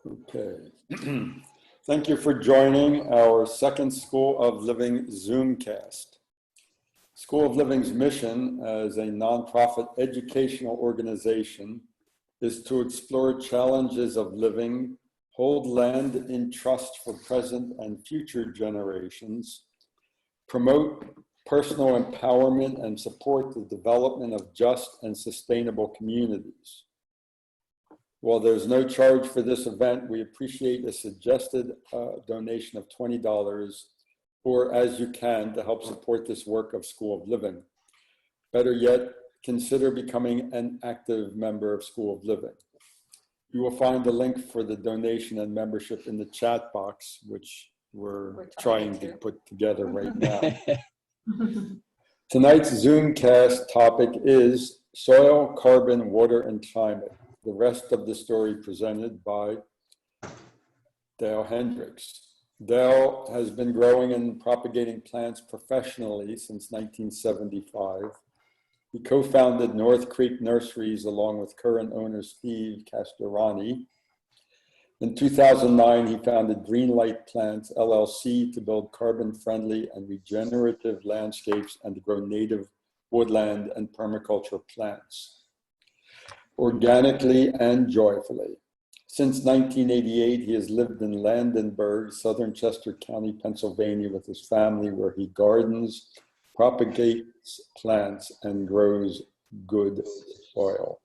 Okay. Thank you for joining our second School of Living Zoomcast. School of Living's mission as a nonprofit educational organization is to explore challenges of living, hold land in trust for present and future generations, promote personal empowerment, and support the development of just and sustainable communities. While there's no charge for this event, we appreciate a suggested donation of $20 or as you can to help support this work of School of Living. Better yet, consider becoming an active member of School of Living. You will find the link for the donation and membership in the chat box, which we're trying to put together right now. Tonight's Zoomcast topic is soil, carbon, water, and climate. The rest of the story presented by Dale Hendricks. Dale has been growing and propagating plants professionally since 1975. He co-founded North Creek Nurseries along with current owner Steve Castorani. In 2009, he founded Greenlight Plants LLC to build carbon-friendly and regenerative landscapes and to grow native woodland and permaculture plants, organically and joyfully. Since 1988, he has lived in Landenberg, southern Chester County, Pennsylvania, with his family, where he gardens, propagates plants, and grows good soil.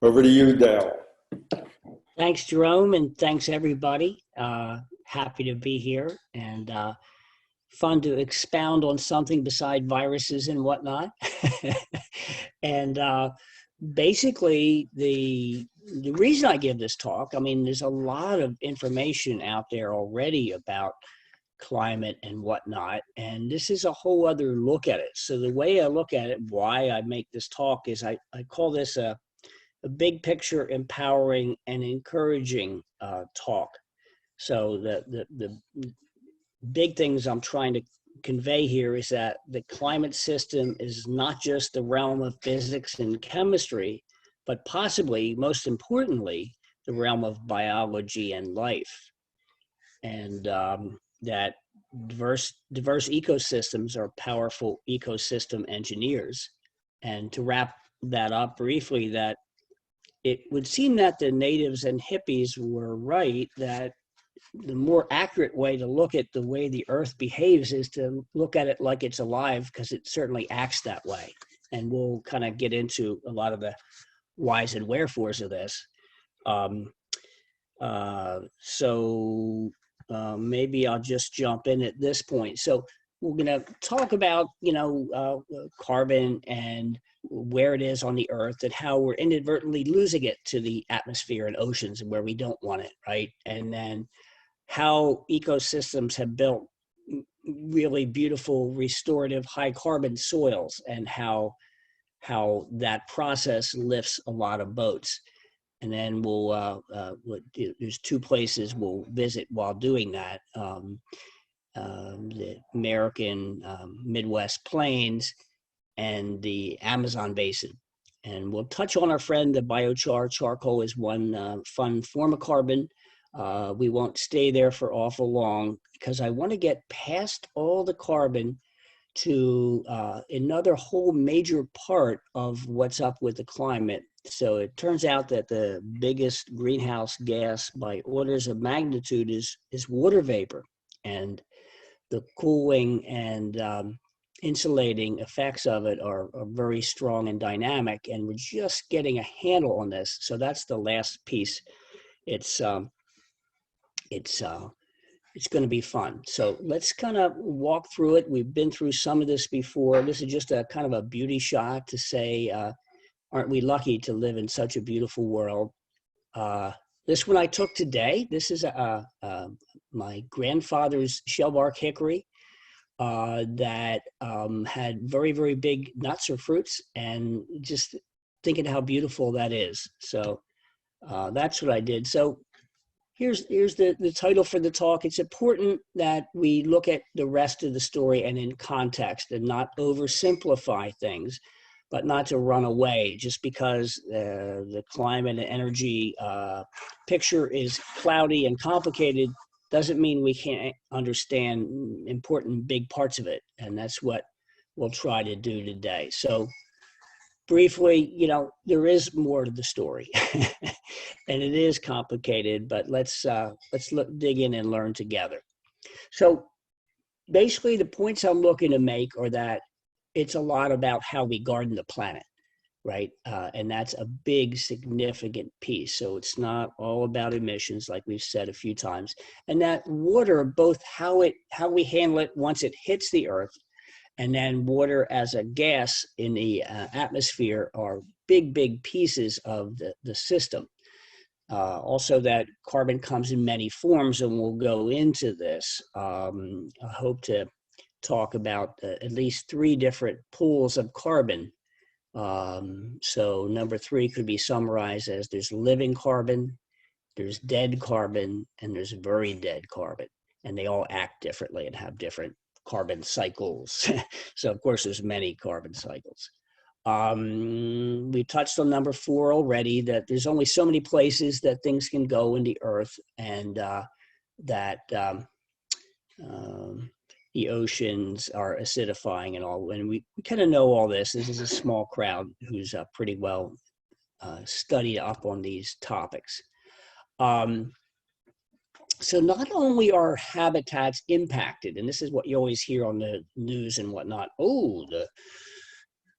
Over to you, Dale. Thanks, Jerome, and thanks, everybody. Happy to be here, and fun to expound on something beside viruses and whatnot. And basically, the reason I give this talk, I mean, there's a lot of information out there already about climate and whatnot, and this is a whole other look at it. So the way I look at it, why I make this talk, is I call this a big picture, empowering and encouraging talk. So the big things I'm trying to convey here is that the climate system is not just the realm of physics and chemistry, but possibly, most importantly, the realm of biology and life. And that diverse ecosystems are powerful ecosystem engineers. And to wrap that up briefly, that it would seem that the natives and hippies were right, that the more accurate way to look at the way the earth behaves is to look at it like it's alive, because it certainly acts that way. And we'll kind of get into a lot of the whys and wherefores of this. Maybe I'll just jump in at this point. So we're going to talk about, carbon and where it is on the earth and how we're inadvertently losing it to the atmosphere and oceans and where we don't want it, right? And then how ecosystems have built really beautiful, restorative, high carbon soils, and how that process lifts a lot of boats. And then there's two places we'll visit while doing that. The American Midwest Plains and the Amazon Basin. And we'll touch on our friend, the biochar. Charcoal is one fun form of carbon. We won't stay there for awful long because I want to get past all the carbon to another whole major part of what's up with the climate. So it turns out that the biggest greenhouse gas by orders of magnitude is water vapor, and the cooling and insulating effects of it are very strong and dynamic, and we're just getting a handle on this. So that's the last piece. It's going to be fun. So let's kind of walk through it. We've been through some of this before. This is just a kind of a beauty shot to say, aren't we lucky to live in such a beautiful world? This one I took today. This is my grandfather's shellbark hickory that had very, very big nuts or fruits, and just thinking how beautiful that is. So that's what I did. So here's the title for the talk. It's important that we look at the rest of the story and in context and not oversimplify things. but not to run away just because the climate and energy picture is cloudy and complicated doesn't mean we can't understand important big parts of it. And that's what we'll try to do today. So briefly, there is more to the story and it is complicated, but let's dig in and learn together. So basically the points I'm looking to make are that it's a lot about how we garden the planet, right? And that's a big, significant piece. So it's not all about emissions, like we've said a few times. And that water, both how we handle it once it hits the earth, and then water as a gas in the atmosphere are big, big pieces of the system. Also that carbon comes in many forms, and we'll go into this. I hope to talk about at least 3 different pools of carbon. So number 3 could be summarized as there's living carbon, there's dead carbon, and there's very dead carbon. And they all act differently and have different carbon cycles. So of course there's many carbon cycles. We touched on number 4 already, that there's only so many places that things can go in the earth, and that the oceans are acidifying and all. And we kind of know all this. This is a small crowd who's pretty well studied up on these topics. So not only are habitats impacted, and this is what you always hear on the news and whatnot, oh,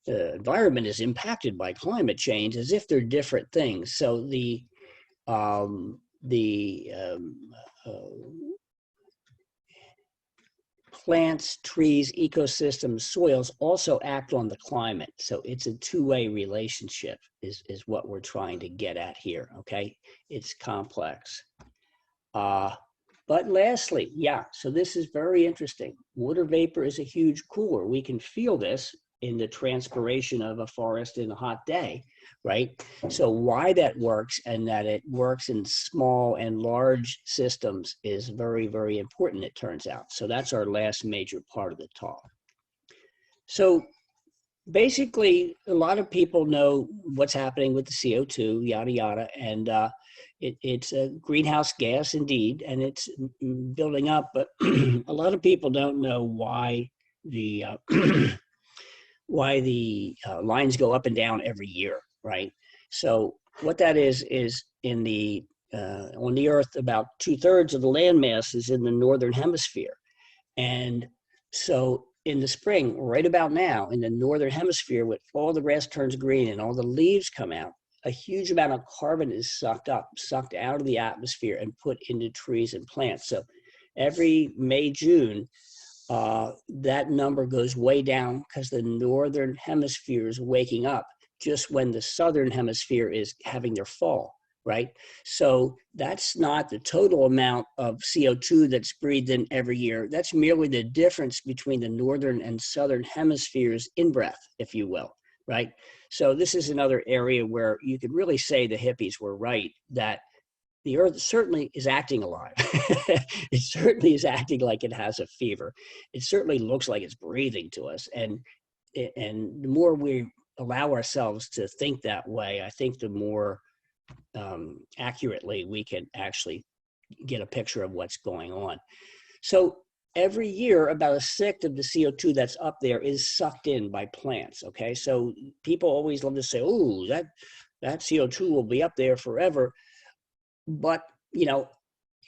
the environment is impacted by climate change, as if they're different things. So the plants, trees, ecosystems, soils also act on the climate. So it's a two-way relationship is what we're trying to get at here, okay? It's complex. But lastly, so this is very interesting. Water vapor is a huge cooler. We can feel this in the transpiration of a forest in a hot day, right? So why that works, and that it works in small and large systems, is very, very important, it turns out. So that's our last major part of the talk. So basically, a lot of people know what's happening with the CO2, yada, yada, and it's a greenhouse gas indeed, and it's building up, but a lot of people don't know why the lines go up and down every year, right? So what that is in the on the Earth, about 2/3 of the land mass is in the northern hemisphere, and so in the spring, right about now, in the northern hemisphere, when all the grass turns green and all the leaves come out, a huge amount of carbon is sucked out of the atmosphere and put into trees and plants. So every May, June, that number goes way down because the northern hemisphere is waking up just when the southern hemisphere is having their fall, right? So that's not the total amount of CO2 that's breathed in every year. That's merely the difference between the northern and southern hemispheres in breath, if you will, right? So this is another area where you could really say the hippies were right, that the Earth certainly is acting alive. It certainly is acting like it has a fever. It certainly looks like it's breathing to us. And the more we allow ourselves to think that way, I think the more accurately we can actually get a picture of what's going on. So every year, about 1/6 of the CO2 that's up there is sucked in by plants, okay? So people always love to say, oh, that CO2 will be up there forever. But,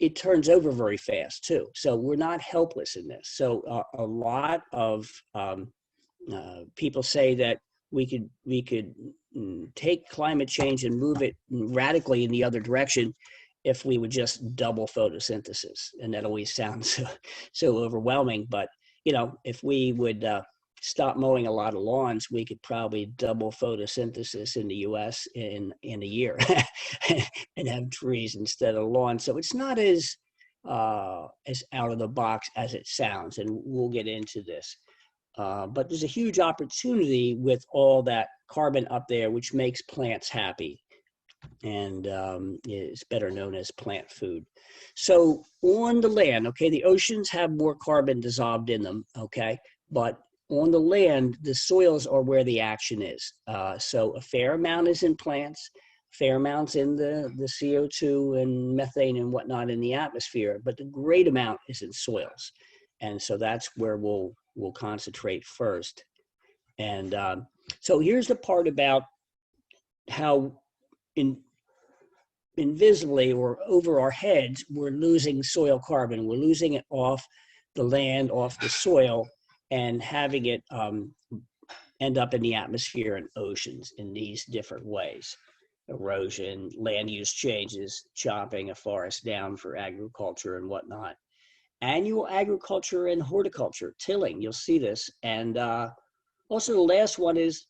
it turns over very fast too. So we're not helpless in this. So a lot of people say that we could take climate change and move it radically in the other direction if we would just double photosynthesis. And that always sounds so overwhelming. But, if we would stop mowing a lot of lawns, we could probably double photosynthesis in the US in a year and have trees instead of lawns. So it's not as out of the box as it sounds, and we'll get into this. But there's a huge opportunity with all that carbon up there, which makes plants happy, and is better known as plant food. So on the land, okay, the oceans have more carbon dissolved in them, okay, but on the land, the soils are where the action is. So a fair amount is in plants, fair amounts in the CO2 and methane and whatnot in the atmosphere, but the great amount is in soils. And so that's where we'll concentrate first. And so here's the part about how invisibly or over our heads, we're losing soil carbon. We're losing it off the land, off the soil, and having it end up in the atmosphere and oceans in these different ways. Erosion, land use changes, chopping a forest down for agriculture and whatnot. Annual agriculture and horticulture, tilling, you'll see this. And also the last one is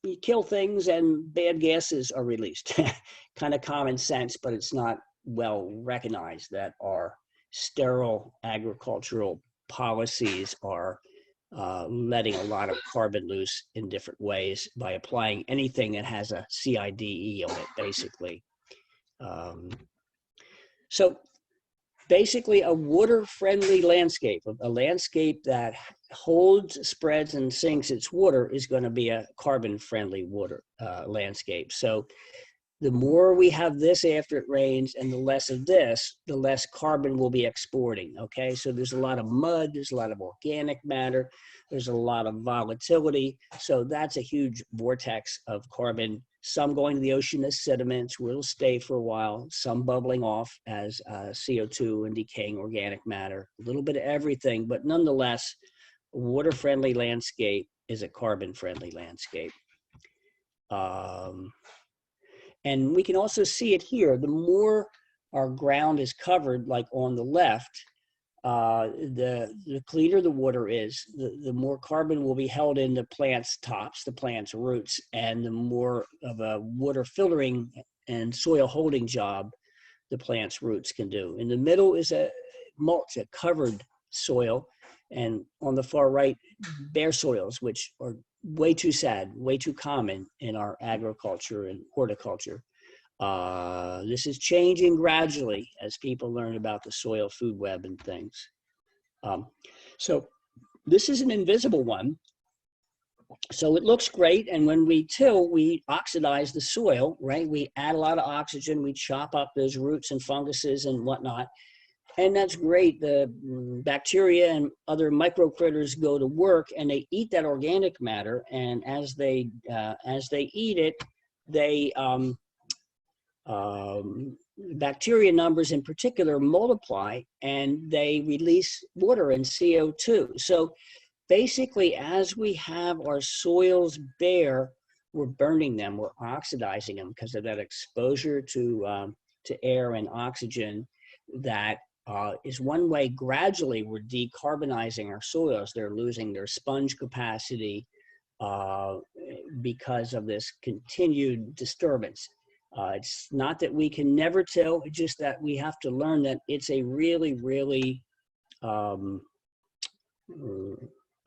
you kill things and bad gases are released. Kind of common sense, but it's not well recognized that our sterile agricultural policies are letting a lot of carbon loose in different ways by applying anything that has a CIDE on it, basically. So basically a water-friendly landscape, a landscape that holds, spreads, and sinks its water is going to be a carbon-friendly water landscape. So the more we have this after it rains and the less of this, the less carbon we'll be exporting, okay? So there's a lot of mud, there's a lot of organic matter, there's a lot of volatility. So that's a huge vortex of carbon, some going to the ocean as sediments, where it'll stay for a while, some bubbling off as CO2 and decaying organic matter, a little bit of everything, but nonetheless, a water-friendly landscape is a carbon-friendly landscape. And we can also see it here. The more our ground is covered, like on the left, the cleaner the water is, the more carbon will be held in the plant's tops, the plant's roots, and the more of a water filtering and soil holding job the plant's roots can do. In the middle is a mulch, a covered soil, and on the far right, bare soils, which are way too sad, way too common in our agriculture and horticulture. This is changing gradually as people learn about the soil food web and things. So this is an invisible one. So it looks great. And when we till, we oxidize the soil, right? We add a lot of oxygen. We chop up those roots and funguses and whatnot. And that's great. The bacteria and other micro critters go to work and they eat that organic matter. And as they eat it, they bacteria numbers in particular multiply and they release water and CO2. So basically, as we have our soils bare, we're burning them, we're oxidizing them because of that exposure to air and oxygen. That is one way gradually we're decarbonizing our soils. They're losing their sponge capacity because of this continued disturbance. It's not that we can never till, it's just that we have to learn that it's a really, really a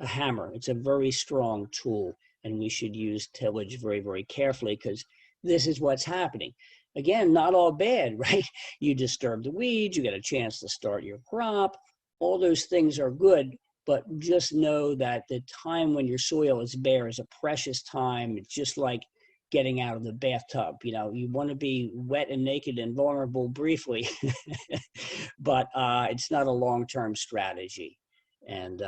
hammer. It's a very strong tool, and we should use tillage very, very carefully because this is what's happening. Again, not all bad, right? You disturb the weeds, you get a chance to start your crop. All those things are good, but just know that the time when your soil is bare is a precious time. It's just like getting out of the bathtub. You know, you want to be wet and naked and vulnerable briefly, but it's not a long-term strategy. And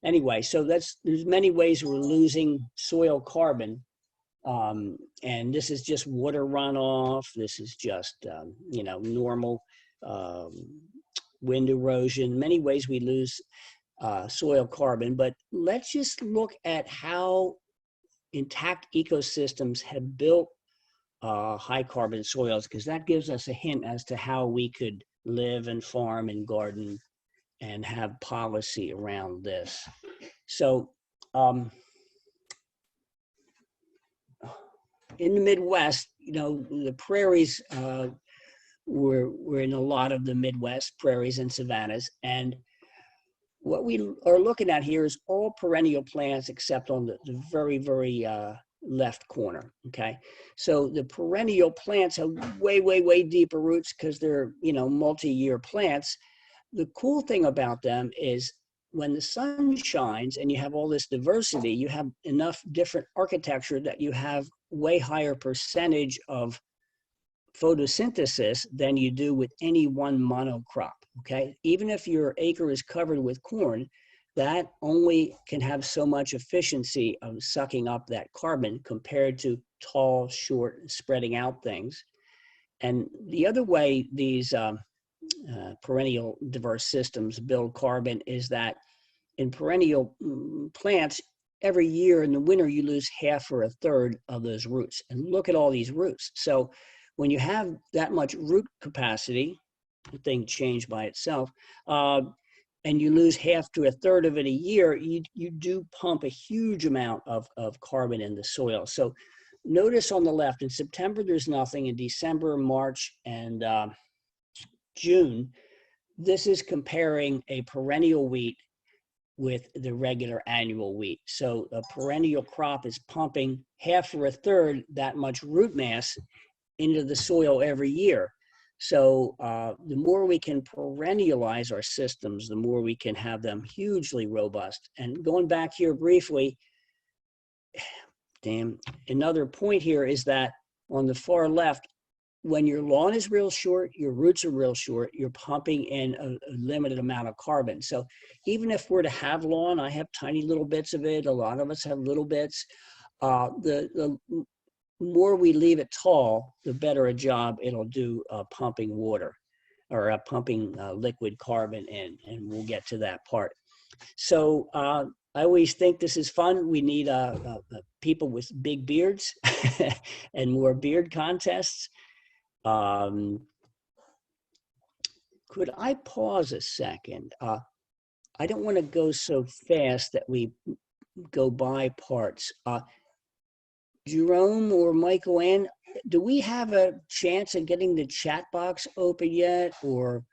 anyway, so there's many ways we're losing soil carbon. And this is just water runoff. This is just, you know, normal wind erosion. Many ways we lose soil carbon, but let's just look at how intact ecosystems have built high carbon soils, because that gives us a hint as to how we could live and farm and garden and have policy around this. So in the Midwest, you know, the prairies, we're in a lot of the Midwest prairies and savannas, and what we are looking at here is all perennial plants except on the very, very left corner, okay? So the perennial plants have way, way, way deeper roots because they're, you know, multi-year plants. The cool thing about them is when the sun shines and you have all this diversity, you have enough different architecture that you have way higher percentage of photosynthesis than you do with any one monocrop, okay? Even if your acre is covered with corn, that only can have so much efficiency of sucking up that carbon compared to tall, short, spreading out things. And the other way these perennial diverse systems build carbon is that in perennial plants, every year in the winter, you lose half or a third of those roots. And look at all these roots. So when you have that much root capacity, the thing changed by itself, and you lose half to a third of it a year, you do pump a huge amount of carbon in the soil. So notice on the left, in September, there's nothing. In December, March, and June, this is comparing a perennial wheat with the regular annual wheat. So a perennial crop is pumping half or a third that much root mass into the soil every year. So the more we can perennialize our systems, the more we can have them hugely robust. And going back here briefly, another point here is that on the far left, when your lawn is real short, your roots are real short, you're pumping in a limited amount of carbon. So even if we're to have lawn, I have tiny little bits of it, a lot of us have little bits, the more we leave it tall, the better a job it'll do pumping water or pumping liquid carbon in, and we'll get to that part. So I always think this is fun. We need people with big beards and more beard contests. Could I pause a second? I don't want to go so fast that we go by parts. Jerome or Michael Ann, do we have a chance of getting the chat box open yet? Or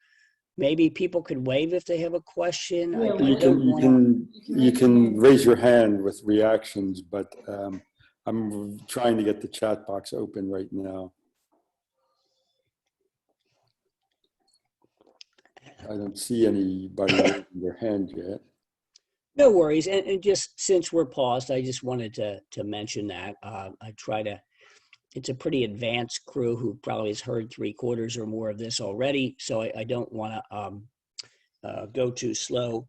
maybe people could wave if they have a question. You can raise your hand with reactions, but I'm trying to get the chat box open right now. I don't see anybody raising their hand yet. No worries. And just since we're paused, I just wanted to mention that. It's a pretty advanced crew who probably has heard 3/4 or more of this already. So I don't want to go too slow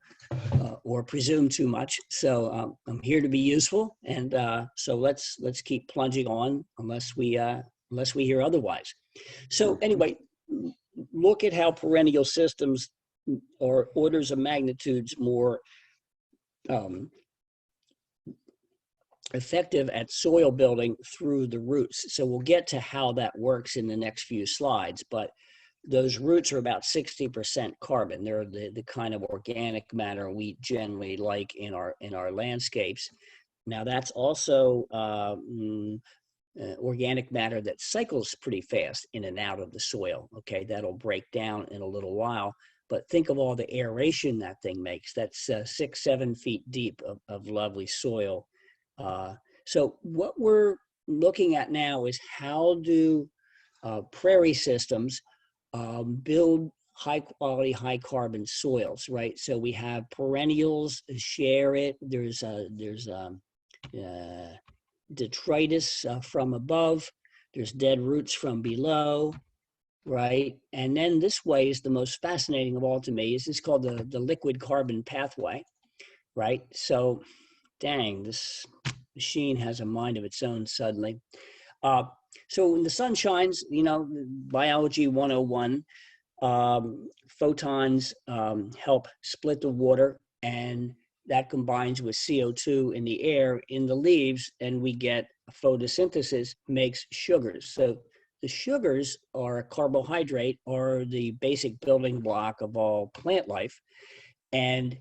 or presume too much. So I'm here to be useful. And so let's keep plunging on unless we hear otherwise. So anyway, look at how perennial systems are orders of magnitudes more effective at soil building through the roots. So we'll get to how that works in the next few slides, but those roots are about 60% carbon. They're the kind of organic matter we generally like in our landscapes. Now that's also organic matter that cycles pretty fast in and out of the soil. Okay, that'll break down in a little while. But think of all the aeration that thing makes. That's 6-7 feet deep of lovely soil. So what we're looking at now is how do prairie systems build high quality, high carbon soils, right? So we have perennials, share it. There's detritus from above. There's dead roots from below. Right. And then this way is the most fascinating of all to me. Is called the liquid carbon pathway. Right. So, dang, this machine has a mind of its own suddenly. So when the sun shines, biology 101, photons help split the water, and that combines with CO2 in the air in the leaves, and we get photosynthesis makes sugars. So the sugars are a carbohydrate, are the basic building block of all plant life, and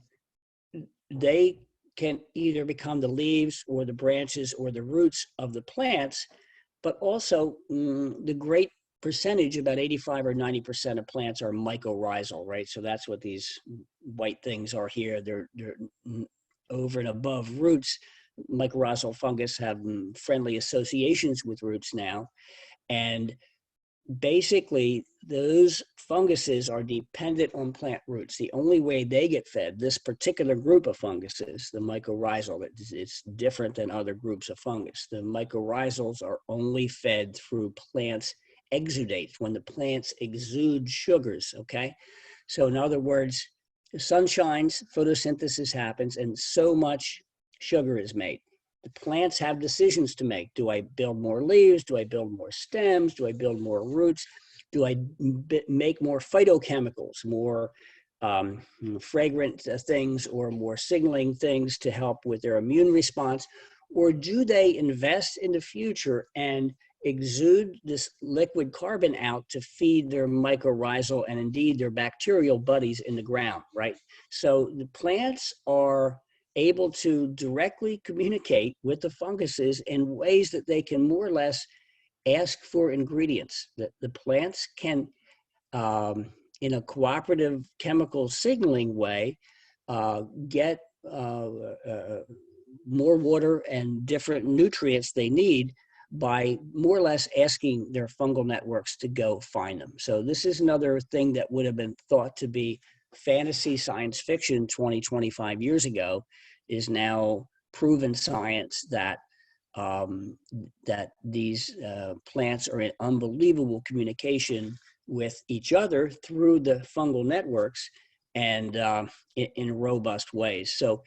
they can either become the leaves or the branches or the roots of the plants, but also the great percentage, about 85 or 90% of plants are mycorrhizal, right? So that's what these white things are here. They're over and above roots. Mycorrhizal fungus have friendly associations with roots now. And basically, those funguses are dependent on plant roots. The only way they get fed, this particular group of funguses, the mycorrhizal, it's different than other groups of fungus. The mycorrhizals are only fed through plants' exudates, when the plants exude sugars, okay? So in other words, the sun shines, photosynthesis happens, and so much sugar is made. The plants have decisions to make. Do I build more leaves? Do I build more stems? Do I build more roots? Do I make more phytochemicals, more fragrant things, or more signaling things to help with their immune response? Or do they invest in the future and exude this liquid carbon out to feed their mycorrhizal and indeed their bacterial buddies in the ground, right? So the plants are able to directly communicate with the funguses in ways that they can more or less ask for ingredients. That the plants can, in a cooperative chemical signaling way, get more water and different nutrients they need by more or less asking their fungal networks to go find them. So this is another thing that would have been thought to be fantasy science fiction 20, 25 years ago, is now proven science that that these plants are in unbelievable communication with each other through the fungal networks, and in robust ways. So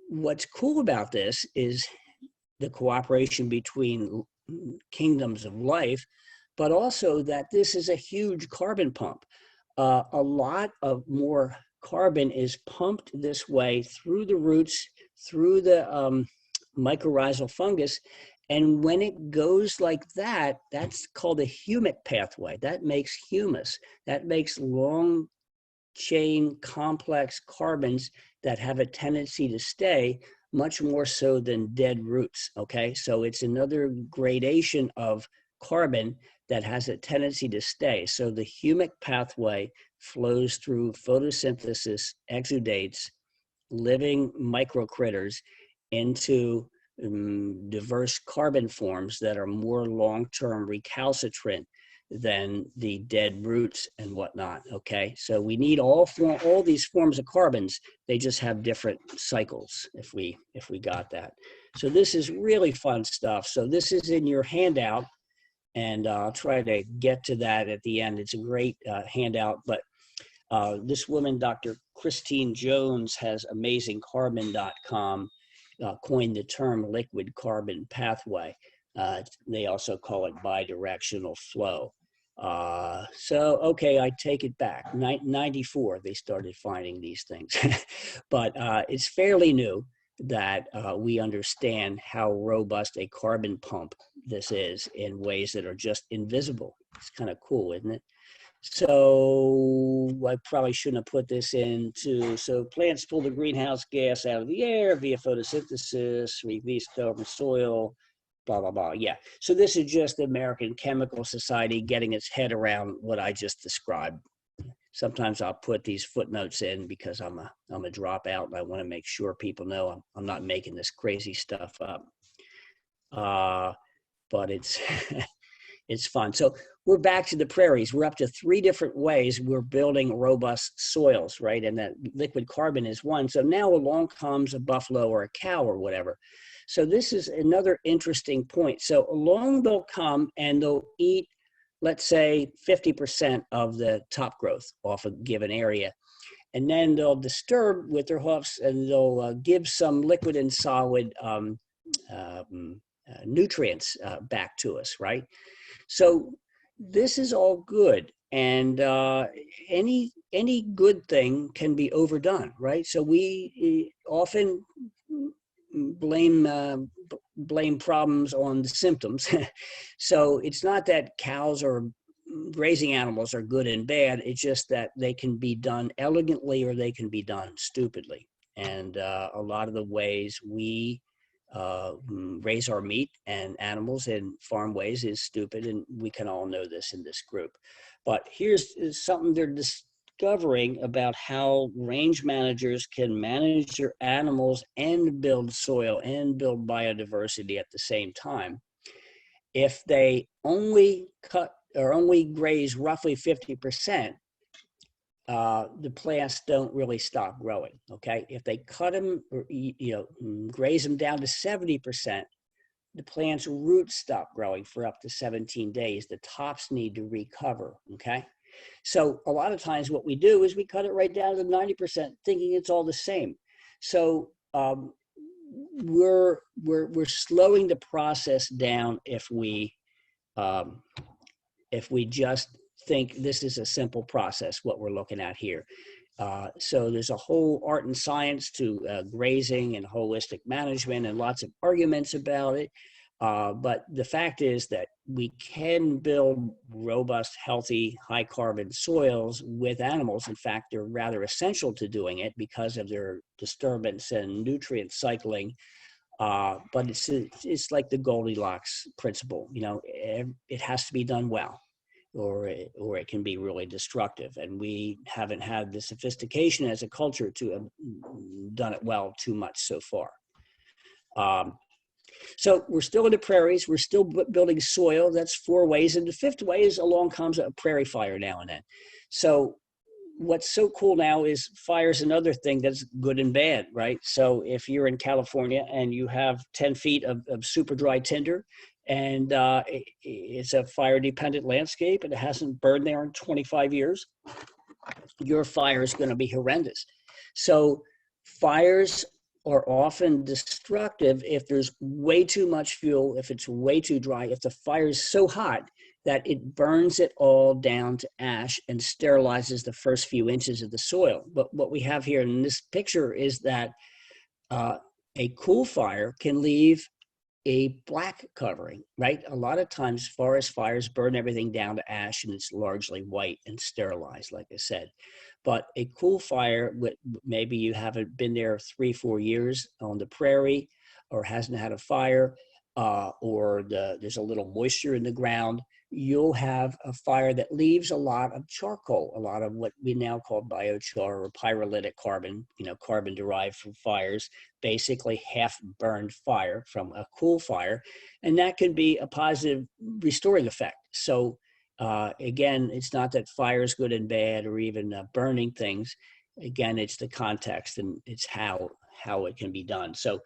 what's cool about this is the cooperation between kingdoms of life, but also that this is a huge carbon pump. A lot of more carbon is pumped this way through the roots, through the mycorrhizal fungus. And when it goes like that, that's called a humic pathway. That makes humus. That makes long chain complex carbons that have a tendency to stay, much more so than dead roots, okay? So it's another gradation of carbon that has a tendency to stay. So the humic pathway flows through photosynthesis, exudates, living microcritters into diverse carbon forms that are more long-term recalcitrant than the dead roots and whatnot, okay? So we need all these forms of carbons. They just have different cycles if we got that. So this is really fun stuff. So this is in your handout, and I'll try to get to that at the end. It's a great handout, but this woman, Dr. Christine Jones, has amazingcarbon.com, coined the term liquid carbon pathway. They also call it bidirectional flow. So, okay, I take it back. 94, they started finding these things. But it's fairly new that we understand how robust a carbon pump this is in ways that are just invisible. It's kind of cool, isn't it? So I probably shouldn't have put this into, so plants pull the greenhouse gas out of the air via photosynthesis, released over soil, blah, blah, blah. Yeah. So this is just the American Chemical Society getting its head around what I just described. Sometimes I'll put these footnotes in because I'm a dropout, and I want to make sure people know I'm not making this crazy stuff up. But it's it's fun. So we're back to the prairies. We're up to 3 different ways we're building robust soils, right? And that liquid carbon is one. So now along comes a buffalo or a cow or whatever. So this is another interesting point. So along they'll come and they'll eat, let's say 50% of the top growth off a given area. And then they'll disturb with their hoofs, and they'll give some liquid and solid nutrients back to us, right? So this is all good, and any good thing can be overdone, right? So we often blame problems on the symptoms. So it's not that cows or grazing animals are good and bad. It's just that they can be done elegantly or they can be done stupidly. And a lot of the ways we raise our meat and animals in farm ways is stupid, and we can all know this in this group. But here's something they're discovering about how range managers can manage their animals and build soil and build biodiversity at the same time. If they only cut or only graze roughly 50%, the plants don't really stop growing. Okay, if they cut them, or graze them down to 70%, the plant's roots stop growing for up to 17 days. The tops need to recover. Okay, so a lot of times what we do is we cut it right down to 90%, thinking it's all the same. So we're slowing the process down if we just think this is a simple process, what we're looking at here. So there's a whole art and science to grazing and holistic management and lots of arguments about it. But the fact is that we can build robust, healthy, high carbon soils with animals. In fact, they're rather essential to doing it because of their disturbance and nutrient cycling. But it's like the Goldilocks principle. It has to be done well, or it can be really destructive. And we haven't had the sophistication as a culture to have done it well too much so far. So we're still in the prairies. We're still building soil. That's 4 ways. And the 5th way is along comes a prairie fire now and then. So what's so cool now is fire's another thing that's good and bad, right? So if you're in California and you have 10 feet of super dry tinder, and it's a fire dependent landscape and it hasn't burned there in 25 years, your fire is going to be horrendous. So fires are often destructive if there's way too much fuel, if it's way too dry, if the fire is so hot that it burns it all down to ash and sterilizes the first few inches of the soil. But what we have here in this picture is that a cool fire can leave a black covering, right? A lot of times forest fires burn everything down to ash and it's largely white and sterilized, like I said. But a cool fire, maybe you haven't been there 3-4 years on the prairie, or hasn't had a fire, or there's a little moisture in the ground, you'll have a fire that leaves a lot of charcoal, a lot of what we now call biochar or pyrolytic carbon, carbon derived from fires, basically half burned fire from a cool fire. And that can be a positive restoring effect. So again, it's not that fire is good and bad or even burning things. Again, it's the context and it's how it can be done. So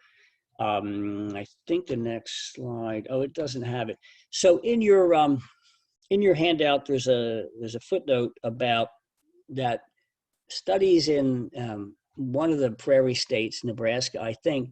I think the next slide, it doesn't have it. So in your handout, there's a footnote about that studies in one of the prairie states, Nebraska, I think,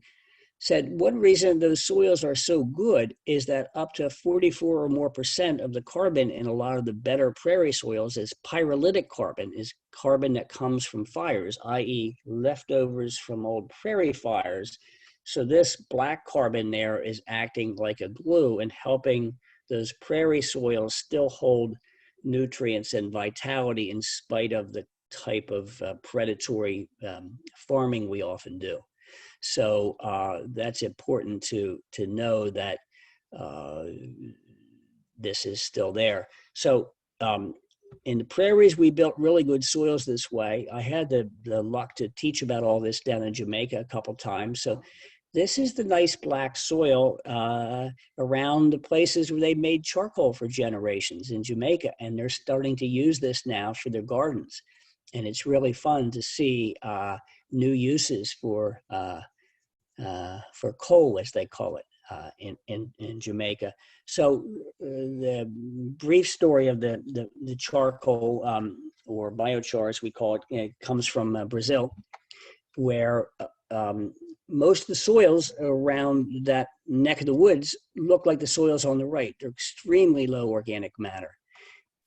said one reason those soils are so good is that up to 44% or more of the carbon in a lot of the better prairie soils is pyrolytic carbon, is carbon that comes from fires, i.e. leftovers from old prairie fires. So this black carbon there is acting like a glue and helping those prairie soils still hold nutrients and vitality in spite of the type of predatory farming we often do. So that's important to know that this is still there. So in the prairies, we built really good soils this way. I had the luck to teach about all this down in Jamaica a couple times. So this is the nice black soil around the places where they made charcoal for generations in Jamaica, and they're starting to use this now for their gardens. And it's really fun to see new uses for coal, as they call it, in Jamaica. So the brief story of the charcoal or biochar, as we call it, comes from Brazil, where most of the soils around that neck of the woods look like the soils on the right. They're extremely low organic matter.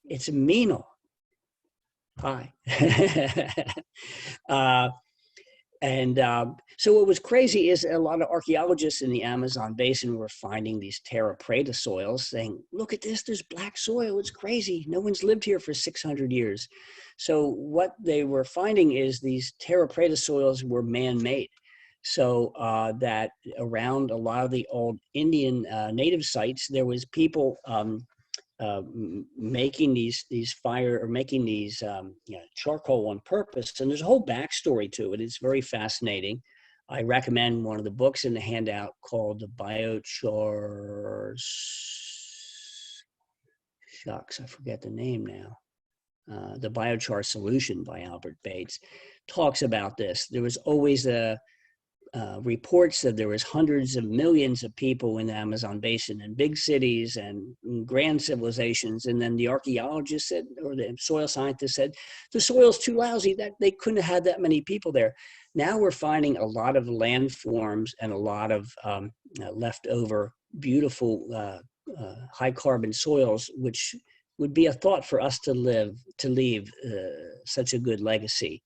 It's amenal. Hi. So what was crazy is a lot of archaeologists in the Amazon basin were finding these terra preta soils saying, look at this, there's black soil, it's crazy. No one's lived here for 600 years. So what they were finding is these terra preta soils were man-made. So that around a lot of the old Indian native sites, there was people making these charcoal on purpose, and there's a whole backstory to it. It's very fascinating. I recommend one of the books in the handout called The Biochar shucks, I forget the name now. The Biochar Solution by Albert Bates talks about this. There was always reports that there was hundreds of millions of people in the Amazon basin in big cities and grand civilizations. And then the archaeologists said, or the soil scientists said, the soil's too lousy, that they couldn't have had that many people there. Now we're finding a lot of landforms and a lot of leftover beautiful high carbon soils, which would be a thought for us to leave such a good legacy.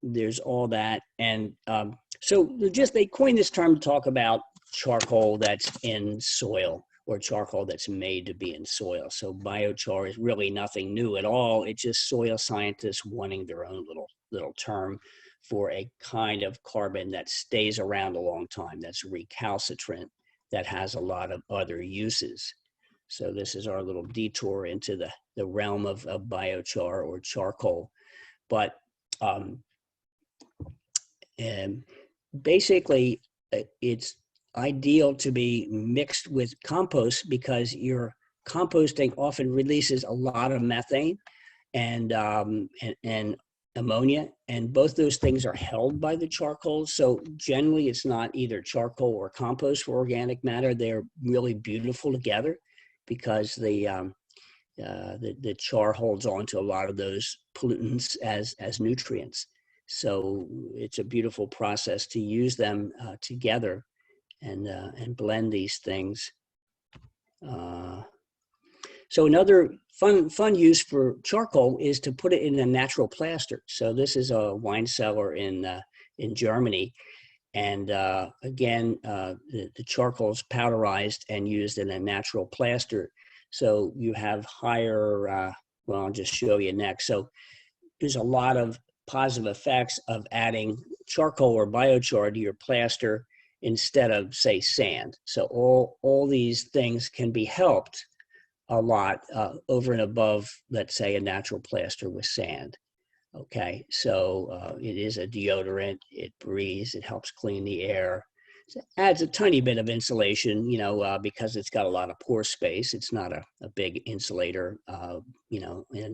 There's all that. And so they coined this term to talk about charcoal that's in soil, or charcoal that's made to be in soil. So biochar is really nothing new at all. It's just soil scientists wanting their own little term for a kind of carbon that stays around a long time, that's recalcitrant, that has a lot of other uses. So this is our little detour into the realm of biochar or charcoal. But basically, it's ideal to be mixed with compost because your composting often releases a lot of methane and ammonia, and both those things are held by the charcoal. So generally, it's not either charcoal or compost for organic matter. They're really beautiful together because the char holds on to a lot of those pollutants as nutrients. So it's a beautiful process to use them together and blend these things. So another fun use for charcoal is to put it in a natural plaster. So this is a wine cellar in Germany. And again, the charcoal is powderized and used in a natural plaster. So you have higher, well, I'll just show you next. So there's a lot of positive effects of adding charcoal or biochar to your plaster instead of, say, sand. So all these things can be helped a lot over and above, let's say, a natural plaster with sand. Okay, so it is a deodorant, it breathes, it helps clean the air. It adds a tiny bit of insulation, because it's got a lot of pore space. It's not a big insulator, and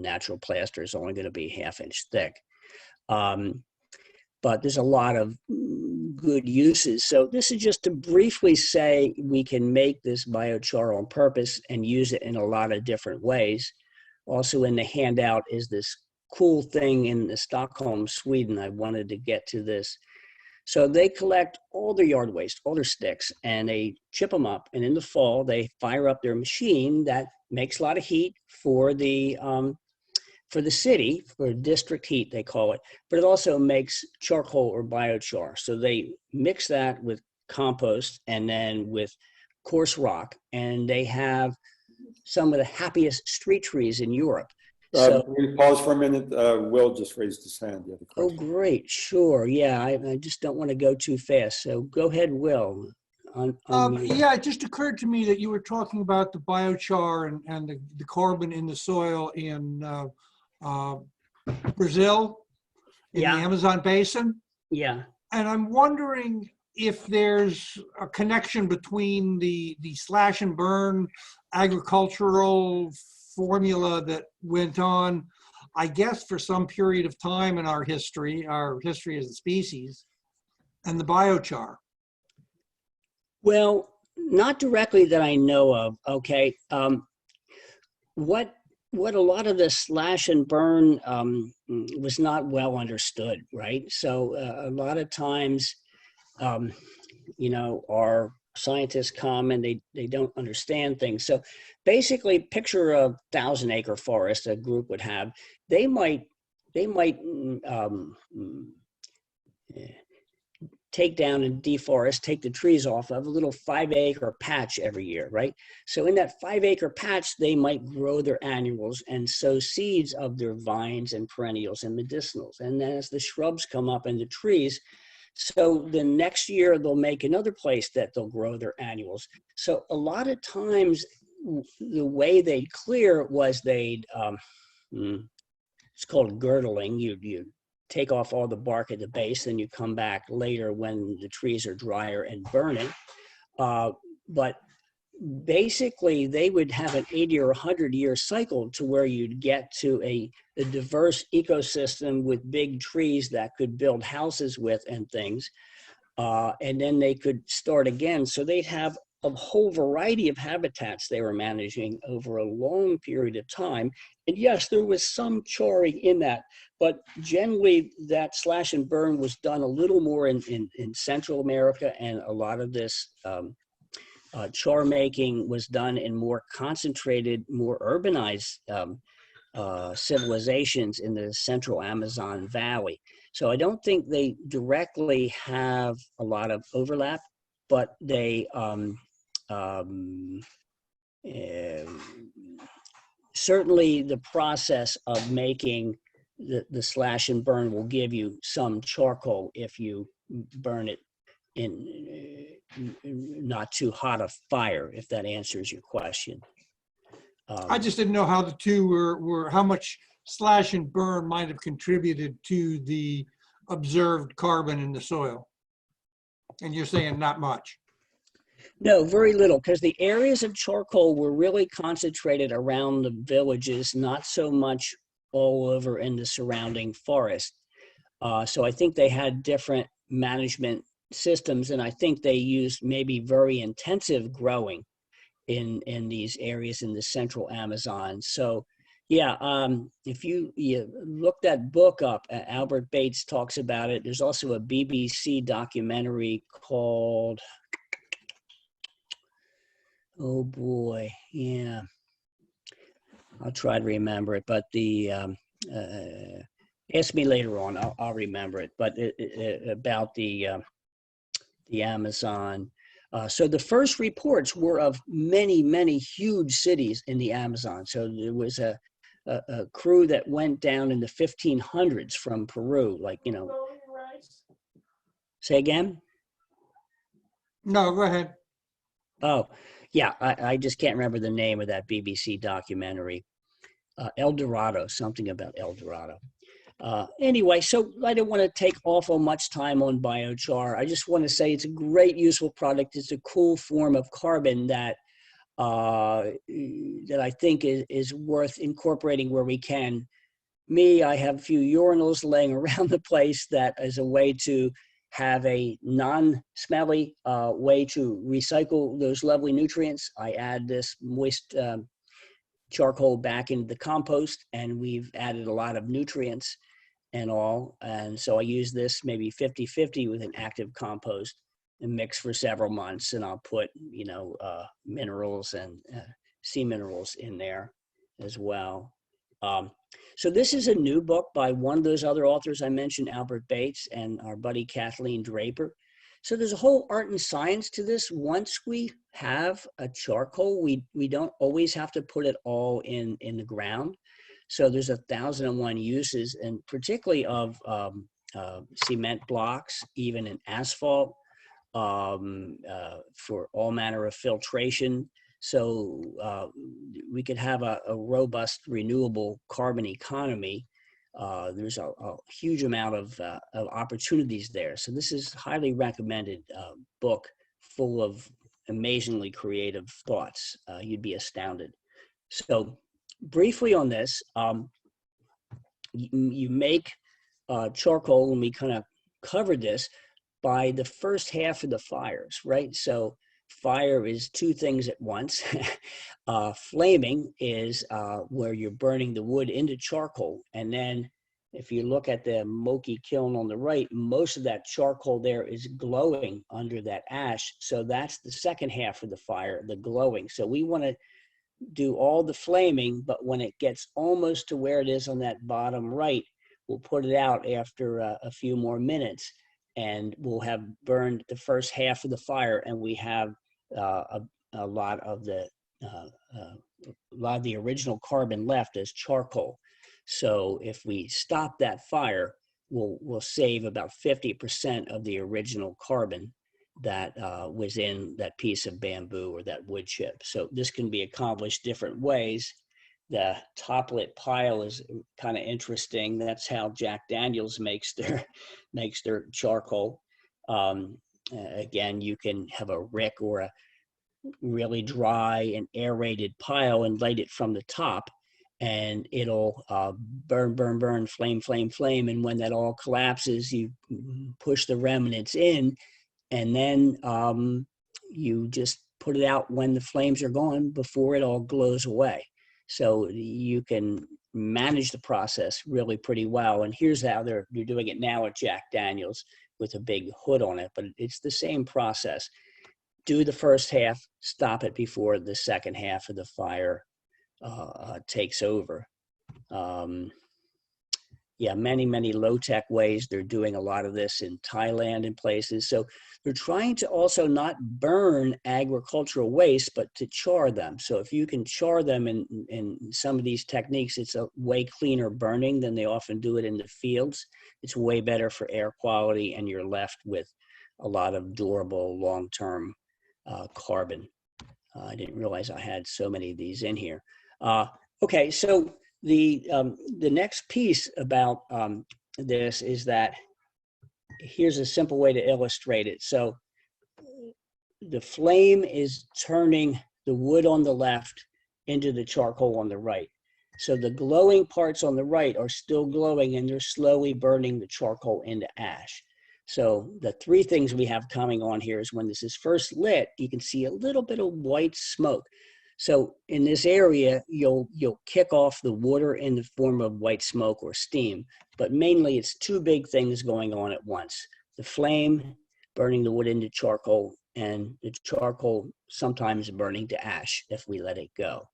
natural plaster is only going to be ½ inch thick. But there's a lot of good uses. So this is just to briefly say we can make this biochar on purpose and use it in a lot of different ways. Also in the handout is this cool thing in Stockholm, Sweden. I wanted to get to this. So they collect all their yard waste, all their sticks, and they chip them up. And in the fall, they fire up their machine that makes a lot of heat for the city, for district heat, they call it. But it also makes charcoal or biochar. So they mix that with compost and then with coarse rock. And they have some of the happiest street trees in Europe. So, can we pause for a minute? Will just raised his hand. Oh, great. Sure. Yeah, I just don't want to go too fast. So go ahead, Will. Yeah, it just occurred to me that you were talking about the biochar and the carbon in the soil in Brazil, in the Amazon basin. Yeah. And I'm wondering if there's a connection between the slash and burn agricultural formula that went on, I guess, for some period of time in our history as a species, and the biochar. Well, not directly that I know of. Okay. What a lot of the slash and burn was not well understood, right? So a lot of times, our scientists come and they don't understand things. So basically, picture a 1,000-acre forest a group would have. They might take down and deforest, take the trees off of a little 5-acre patch every year, right? So in that 5-acre patch, they might grow their annuals and sow seeds of their vines and perennials and medicinals. And then as the shrubs come up and the trees, so the next year they'll make another place that they'll grow their annuals. So a lot of times the way they'd clear was they'd, it's called girdling. You take off all the bark at the base, then you come back later when the trees are drier and burn it. But basically they would have an 80 or 100-year cycle to where you'd get to a diverse ecosystem with big trees that could build houses with and things. And then they could start again. So they'd have a whole variety of habitats they were managing over a long period of time. And yes, there was some charring in that, but generally that slash and burn was done a little more in Central America, and a lot of this char making was done in more concentrated, more urbanized civilizations in the central Amazon Valley. So I don't think they directly have a lot of overlap, but they certainly the process of making the slash and burn will give you some charcoal if you burn it in not too hot a fire, if that answers your question. I just didn't know how the two were how much slash and burn might have contributed to the observed carbon in the soil. And you're saying not much. No, very little, because the areas of charcoal were really concentrated around the villages, not so much all over in the surrounding forest. So I think they had different management systems, and I think they used maybe very intensive growing in these areas in the central Amazon. So yeah, if you look that book up, Albert Bates talks about it. There's also a BBC documentary called, oh boy, yeah, I'll try to remember it, but ask me later on, I'll remember it, but about the Amazon. So the first reports were of many, many huge cities in the Amazon. So there was a crew that went down in the 1500s from Peru, like, you know. Say again? No, go ahead. Oh, yeah, I just can't remember the name of that BBC documentary. El Dorado, something about El Dorado. Anyway, so I don't want to take awful much time on biochar. I just want to say it's a great, useful product. It's a cool form of carbon that that I think is worth incorporating where we can. Me, I have a few urinals laying around the place that is a way to have a non-smelly way to recycle those lovely nutrients. I add this moist charcoal back into the compost, and we've added a lot of nutrients and all. And so I use this maybe 50-50 with an active compost and mix for several months. And I'll put, you know, minerals and sea minerals in there as well. So this is a new book by one of those other authors I mentioned, Albert Bates, and our buddy Kathleen Draper. So there's a whole art and science to this. Once we have a charcoal, we don't always have to put it all in the ground. So there's 1,001 uses, and particularly of cement blocks, even in asphalt, for all manner of filtration. So we could have a robust renewable carbon economy. There's a huge amount of opportunities there. So this is highly recommended book, full of amazingly creative thoughts. You'd be astounded. So briefly on this, you make charcoal, and we kind of covered this, by the first half of the fires, right? So fire is two things at once. Flaming is where you're burning the wood into charcoal. And then if you look at the Moki kiln on the right, most of that charcoal there is glowing under that ash. So that's the second half of the fire, the glowing. So we want to do all the flaming, but when it gets almost to where it is on that bottom right, we'll put it out after a few more minutes, and we'll have burned the first half of the fire, and we have a lot of the original carbon left as charcoal. So if we stop that fire, we'll save about 50% of the original carbon that was in that piece of bamboo or that wood chip. So this can be accomplished different ways. The top-lit pile is kind of interesting. That's how Jack Daniels makes their charcoal. Again, you can have a rick or really dry and aerated pile and light it from the top, and it'll burn, burn, burn, flame, flame, flame. And when that all collapses, you push the remnants in, and then you just put it out when the flames are gone before it all glows away. So you can manage the process really pretty well. And here's how they're doing it now at Jack Daniel's with a big hood on it, but it's the same process. Do the first half, stop it before the second half of the fire takes over. Yeah, many, many low-tech ways. They're doing a lot of this in Thailand and places. So they're trying to also not burn agricultural waste, but to char them. So if you can char them in some of these techniques, it's a way cleaner burning than they often do it in the fields. It's way better for air quality, and you're left with a lot of durable long-term carbon. I didn't realize I had so many of these in here. Okay, so the next piece about this is that here's a simple way to illustrate it. So the flame is turning the wood on the left into the charcoal on the right. So the glowing parts on the right are still glowing, and they're slowly burning the charcoal into ash. So the three things we have coming on here is when this is first lit, you can see a little bit of white smoke. So in this area, you'll kick off the water in the form of white smoke or steam, but mainly it's two big things going on at once. The flame burning the wood into charcoal, and the charcoal sometimes burning to ash if we let it go.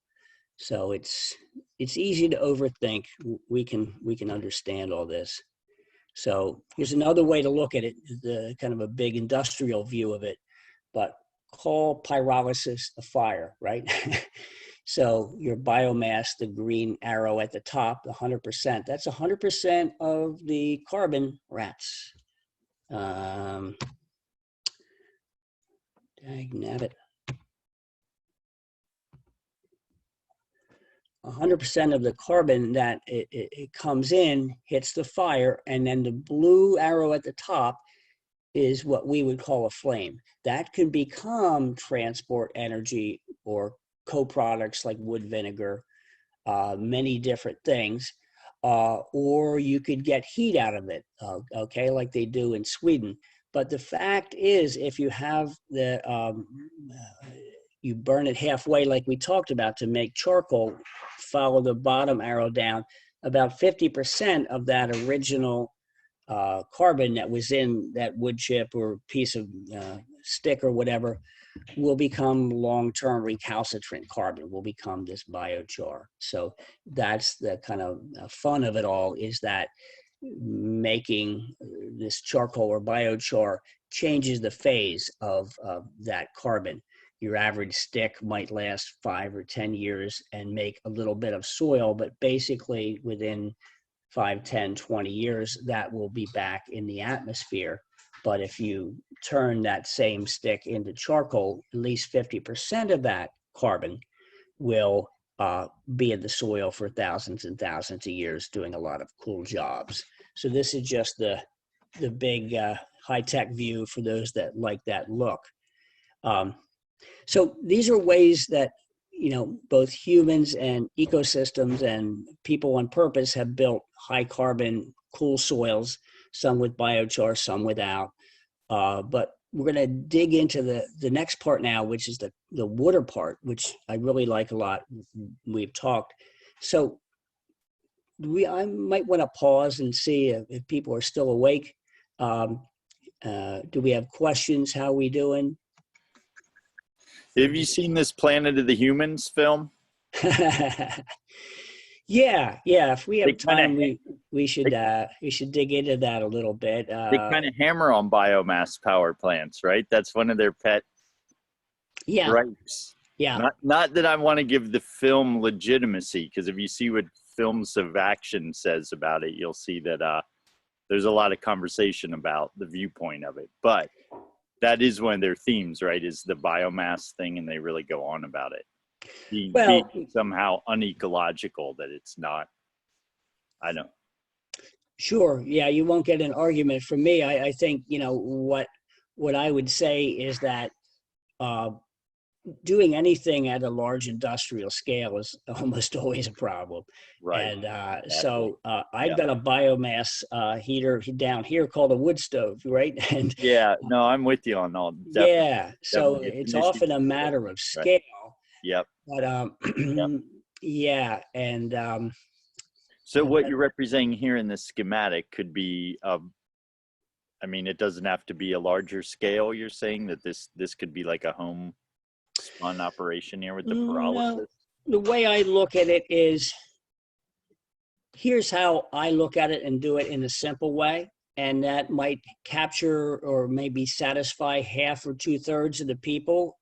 So it's easy to overthink. We can understand all this. So here's another way to look at it, the kind of a big industrial view of it, but call pyrolysis a fire, right? So your biomass, the green arrow at the top, 100%, that's 100% of the carbon, rats. Dagnabbit. 100% of the carbon that it comes in hits the fire, and then the blue arrow at the top is what we would call a flame. That can become transport energy or co-products like wood vinegar, many different things, or you could get heat out of it, okay, like they do in Sweden. But the fact is, if you have the, you burn it halfway like we talked about to make charcoal, follow the bottom arrow down, about 50% of that original carbon that was in that wood chip or piece of stick or whatever will become long-term recalcitrant carbon, will become this biochar. So that's the kind of fun of it all, is that making this charcoal or biochar changes the phase of that carbon. Your average stick might last 5 or 10 years and make a little bit of soil, but basically within 5, 10, 20 years, that will be back in the atmosphere. But if you turn that same stick into charcoal, at least 50% of that carbon will be in the soil for thousands and thousands of years, doing a lot of cool jobs. So this is just the big high-tech view for those that like that look. So these are ways that, you know, both humans and ecosystems and people on purpose have built high carbon, cool soils, some with biochar, some without. But we're going to dig into the next part now, which is the water part, which I really like a lot. We've talked. So I might want to pause and see if people are still awake. Do we have questions? How are we doing? Have you seen this Planet of the Humans film? Yeah. If we have time, we should dig into that a little bit. They kind of hammer on biomass power plants, right? That's one of their pet gripes. Yeah. Not that I want to give the film legitimacy, because if you see what Films of Action says about it, you'll see that there's a lot of conversation about the viewpoint of it. But that is one of their themes, right? Is the biomass thing, and they really go on about it. Being somehow unecological, that it's not. I don't. Sure. Yeah, you won't get an argument from me. I think, you know, what I would say is that doing anything at a large industrial scale is almost always a problem. Right. And Exactly. so I've Yeah. got a biomass heater down here called a wood stove, right? And Yeah, no, I'm with you on all. yeah, so definitely. it's an issue. often a matter of Right. scale. Yep. But Yep. yeah, and So what you're representing here in this schematic could be, I mean, it doesn't have to be a larger scale. You're saying that this could be like a home spun operation here with the pyrolysis? the way I look at it is, here's how I look at it and do it in a simple way. And that might capture or maybe satisfy half or 2/3 of the people.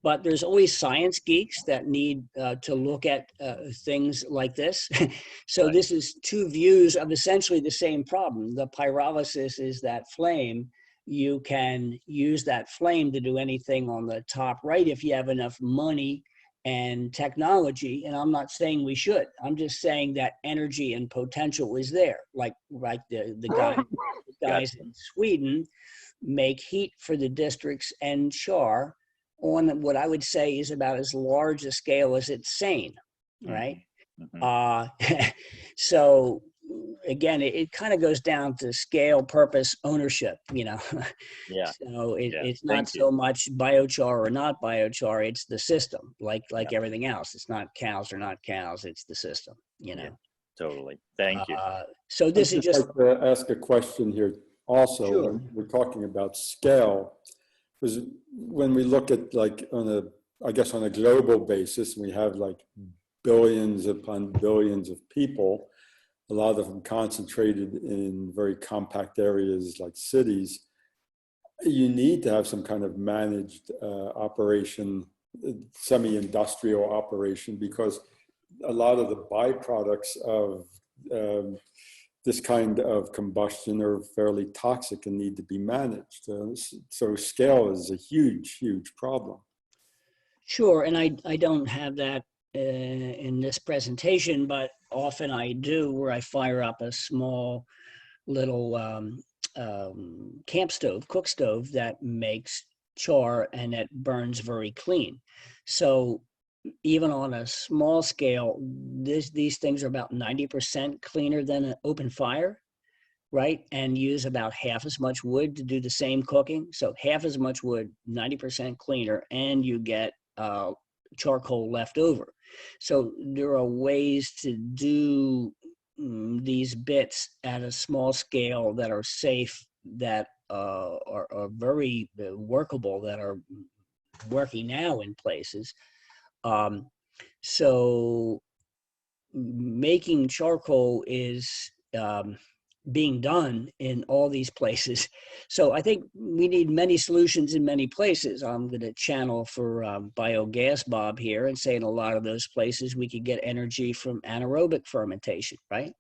But there's always science geeks that need to look at things like this. So Right. this is two views of essentially the same problem. The pyrolysis is that flame. You can use that flame to do anything on the top right if you have enough money and technology. And I'm not saying we should. I'm just saying that energy and potential is there. Like the guys in Sweden make heat for the districts and char on what I would say is about as large a scale as it's sane, right? Mm-hmm. So again, it kind of goes down to scale, purpose, ownership, you know. Yeah. So it's not Thank so much biochar or not biochar, it's the system, like everything else. It's not cows or not cows, it's the system, you know. Yeah, totally. Thank you. So this is just like to ask a question here also. Sure. When we're talking about scale, because when we look at like I guess on a global basis, we have like billions upon billions of people, a lot of them concentrated in very compact areas like cities. You need to have some kind of managed operation, semi-industrial operation, because a lot of the byproducts of this kind of combustion are fairly toxic and need to be managed. So scale is a huge, huge problem. Sure, and I don't have that in this presentation, but often I do, where I fire up a small little camp stove, cook stove that makes char and it burns very clean. So even on a small scale, these things are about 90% cleaner than an open fire, right? And use about half as much wood to do the same cooking. So half as much wood, 90% cleaner, and you get charcoal left over. So there are ways to do these bits at a small scale that are safe, that are very workable, that are working now in places. So making charcoal is being done in all these places. So I think we need many solutions in many places. I'm going to channel for biogas Bob here and say in a lot of those places we could get energy from anaerobic fermentation, right?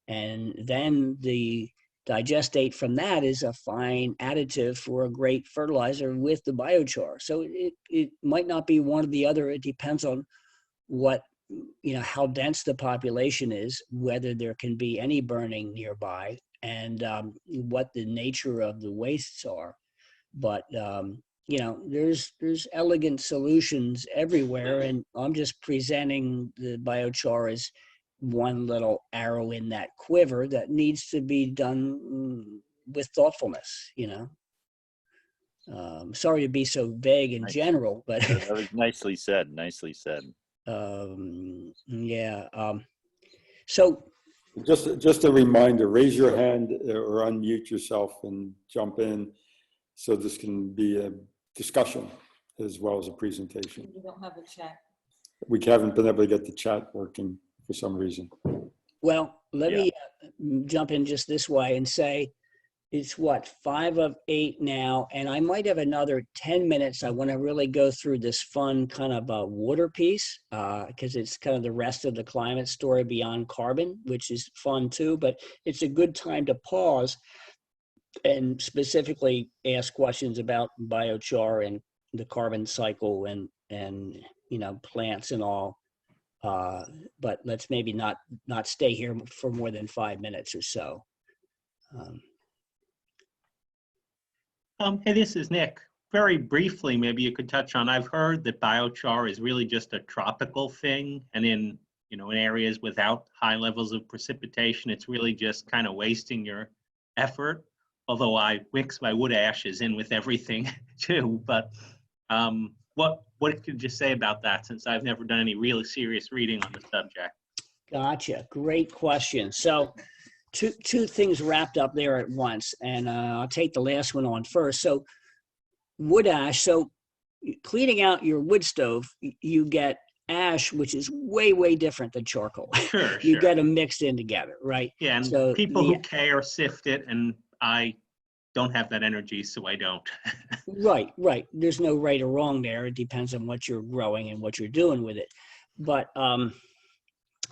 And then the digestate from that is a fine additive for a great fertilizer with the biochar. So it might not be one or the other. It depends on what, you know, how dense the population is, whether there can be any burning nearby, and what the nature of the wastes are. But you know, there's elegant solutions everywhere, and I'm just presenting the biochar as one little arrow in that quiver that needs to be done with thoughtfulness, you know. Sorry to be so vague in general, but that was nicely said. Nicely said. Yeah. So just a reminder, raise your hand or unmute yourself and jump in, so this can be a discussion as well as a presentation. You don't have a chat. We haven't been able to get the chat working for some reason. well, let me jump in just this way and say, it's what, 5 of 8 now, and I might have another 10 minutes. I want to really go through this fun kind of water piece, because it's kind of the rest of the climate story beyond carbon, which is fun too, but it's a good time to pause and specifically ask questions about biochar and the carbon cycle and you know, plants and all. But let's maybe not stay here for more than 5 minutes or so. Hey, this is Nick very briefly, maybe you could touch on, I've heard that biochar is really just a tropical thing, and in areas without high levels of precipitation, it's really just kind of wasting your effort. Although I mix my wood ashes in with everything too. But what could you say about that, since I've never done any really serious reading on the subject? Gotcha. Great question. So two things wrapped up there at once, and I'll take the last one on first. So wood ash. So cleaning out your wood stove, you get ash, which is way, way different than charcoal. Sure, You sure. get them mixed in together, right? Yeah, and So people who care sift it, and I don't have that energy, so I don't. Right. There's no right or wrong there. It depends on what you're growing and what you're doing with it. But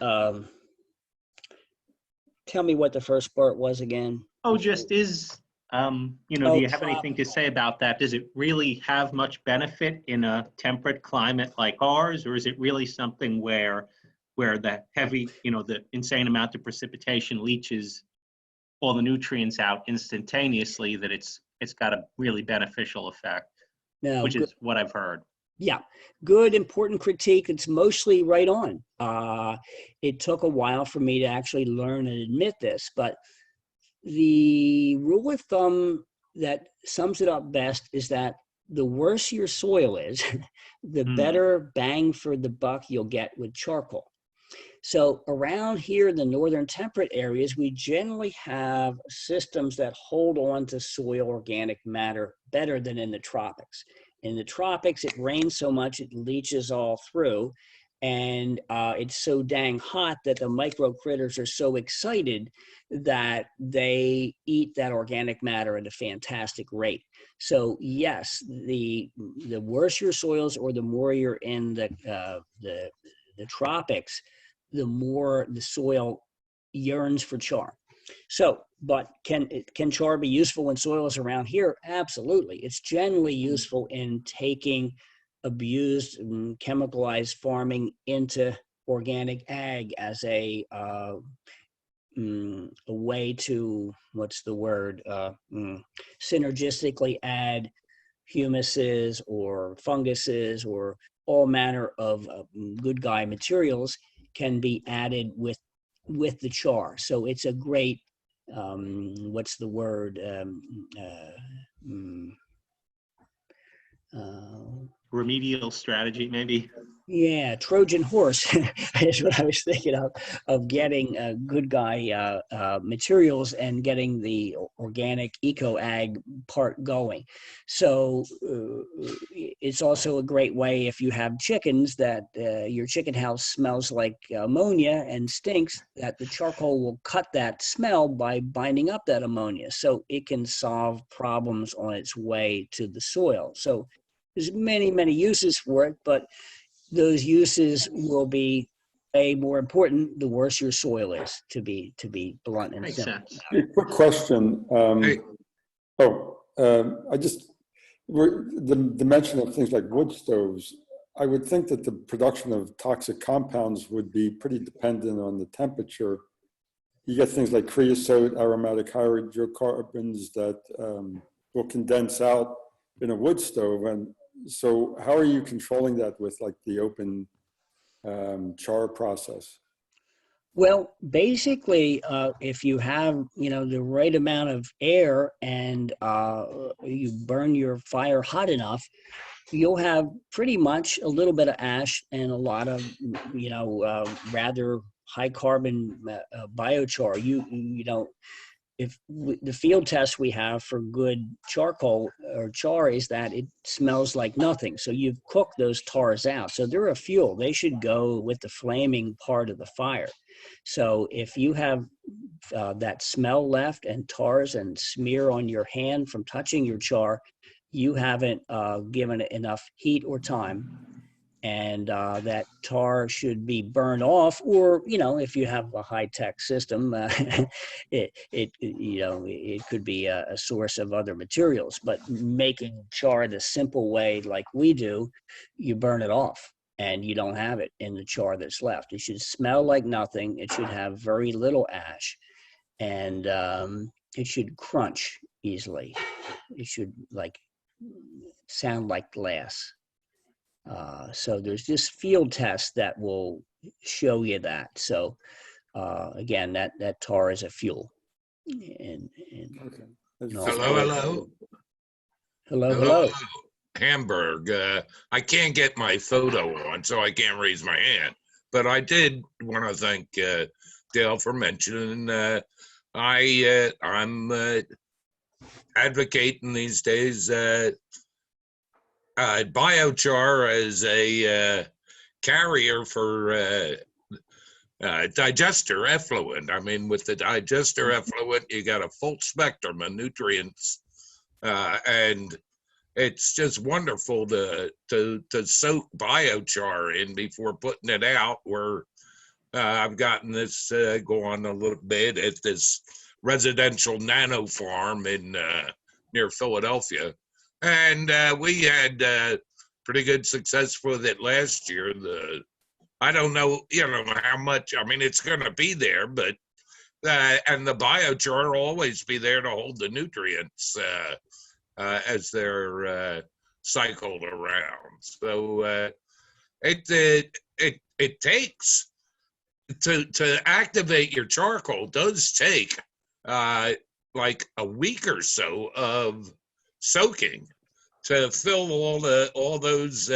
tell me what the first part was again. Oh, just is, do you have anything to say about that? Does it really have much benefit in a temperate climate like ours, or is it really something where the heavy, the insane amount of precipitation leaches all the nutrients out instantaneously, that it's got a really beneficial effect, No, which is what I've heard. Yeah, good, important critique. It's mostly right on. It took a while for me to actually learn and admit this, but the rule of thumb that sums it up best is that the worse your soil is, the better bang for the buck you'll get with charcoal. So around here in the northern temperate areas, we generally have systems that hold on to soil organic matter better than in the tropics. In the tropics, it rains so much, it leaches all through. And it's so dang hot that the micro critters are so excited that they eat that organic matter at a fantastic rate. So yes, the worse your soils, or the more you're in the tropics, the more the soil yearns for char. So, but can char be useful in soils around here? Absolutely. It's generally useful in taking abused and chemicalized farming into organic ag as a way to, synergistically add humuses or funguses or all manner of good guy materials can be added with the char. So it's a great, Remedial strategy, maybe? Yeah, Trojan horse is what I was thinking of getting good guy materials and getting the organic eco-ag part going. So it's also a great way if you have chickens that your chicken house smells like ammonia and stinks, that the charcoal will cut that smell by binding up that ammonia. So it can solve problems on its way to the soil. So there's many, many uses for it, but those uses will be more important the worse your soil is, to be blunt and Makes simple. sense. Quick question. The mention of things like wood stoves, I would think that the production of toxic compounds would be pretty dependent on the temperature. You get things like creosote, aromatic hydrocarbons that will condense out in a wood stove. And so how are you controlling that with like the open char process? Well, basically, if you have, the right amount of air and you burn your fire hot enough, you'll have pretty much a little bit of ash and a lot of, rather high carbon biochar. The field test we have for good charcoal or char is that it smells like nothing. So you've cooked those tars out. So they're a fuel. They should go with the flaming part of the fire. So if you have that smell left and tars and smear on your hand from touching your char, you haven't given it enough heat or time. And that tar should be burned off, or if you have a high-tech system, it could be a source of other materials. But making char the simple way, like we do, you burn it off, and you don't have it in the char that's left. It should smell like nothing. It should have very little ash, and it should crunch easily. It should sound like glass. So there's just field tests that will show you that. So again, that tar is a fuel. And Okay. Hello. hello. Hamburg. I can't get my photo on, so I can't raise my hand. But I did want to thank Dale for mentioning I'm advocating these days biochar as a carrier for digester effluent. I mean, with the digester effluent, you got a full spectrum of nutrients, and it's just wonderful to soak biochar in before putting it out. Where I've gotten this going a little bit at this residential nano farm in near Philadelphia, and we had pretty good success with it last year. I don't know, how much. I mean, it's going to be there, but and the biochar will always be there to hold the nutrients as they're cycled around. So it takes to activate your charcoal does take like a week or so of soaking to fill all those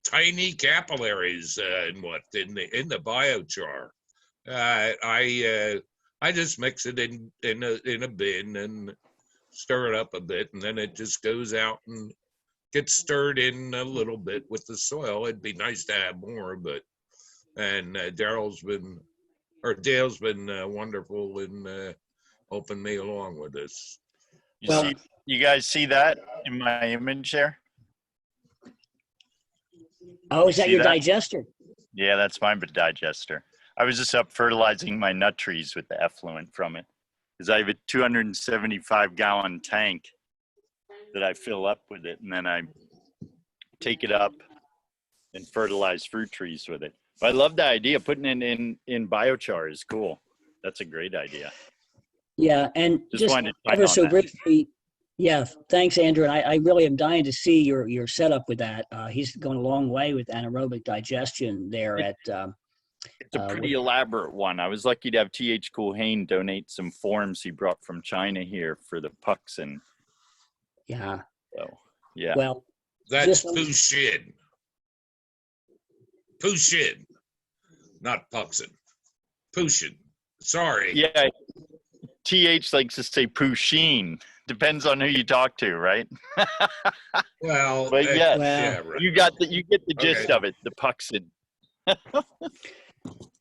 tiny capillaries and what in the biochar. I just mix it in a bin and stir it up a bit, and then it just goes out and gets stirred in a little bit with the soil. It'd be nice to have more, but Dale's been wonderful in helping me along with this. You guys see that in my image there? Oh, is that your digester? Yeah, that's my digester. I was just up fertilizing my nut trees with the effluent from it, because I have a 275-gallon tank that I fill up with it, and then I take it up and fertilize fruit trees with it. But I love the idea. Putting it in biochar is cool. That's a great idea. Yeah, and just ever so briefly, yeah, thanks, Andrew. And I really am dying to see your setup with that. He's going a long way with anaerobic digestion there at. It's a pretty elaborate one. I was lucky to have T.H. Culhane donate some forms he brought from China here for the puxin. Yeah. So, yeah. Well, that's Pushin. Pushin, not puxin. Pushin. Sorry. Yeah. T.H. likes to say Pusheen. Depends on who you talk to, right? Well, but yeah, right. you get the gist of it. The puxin.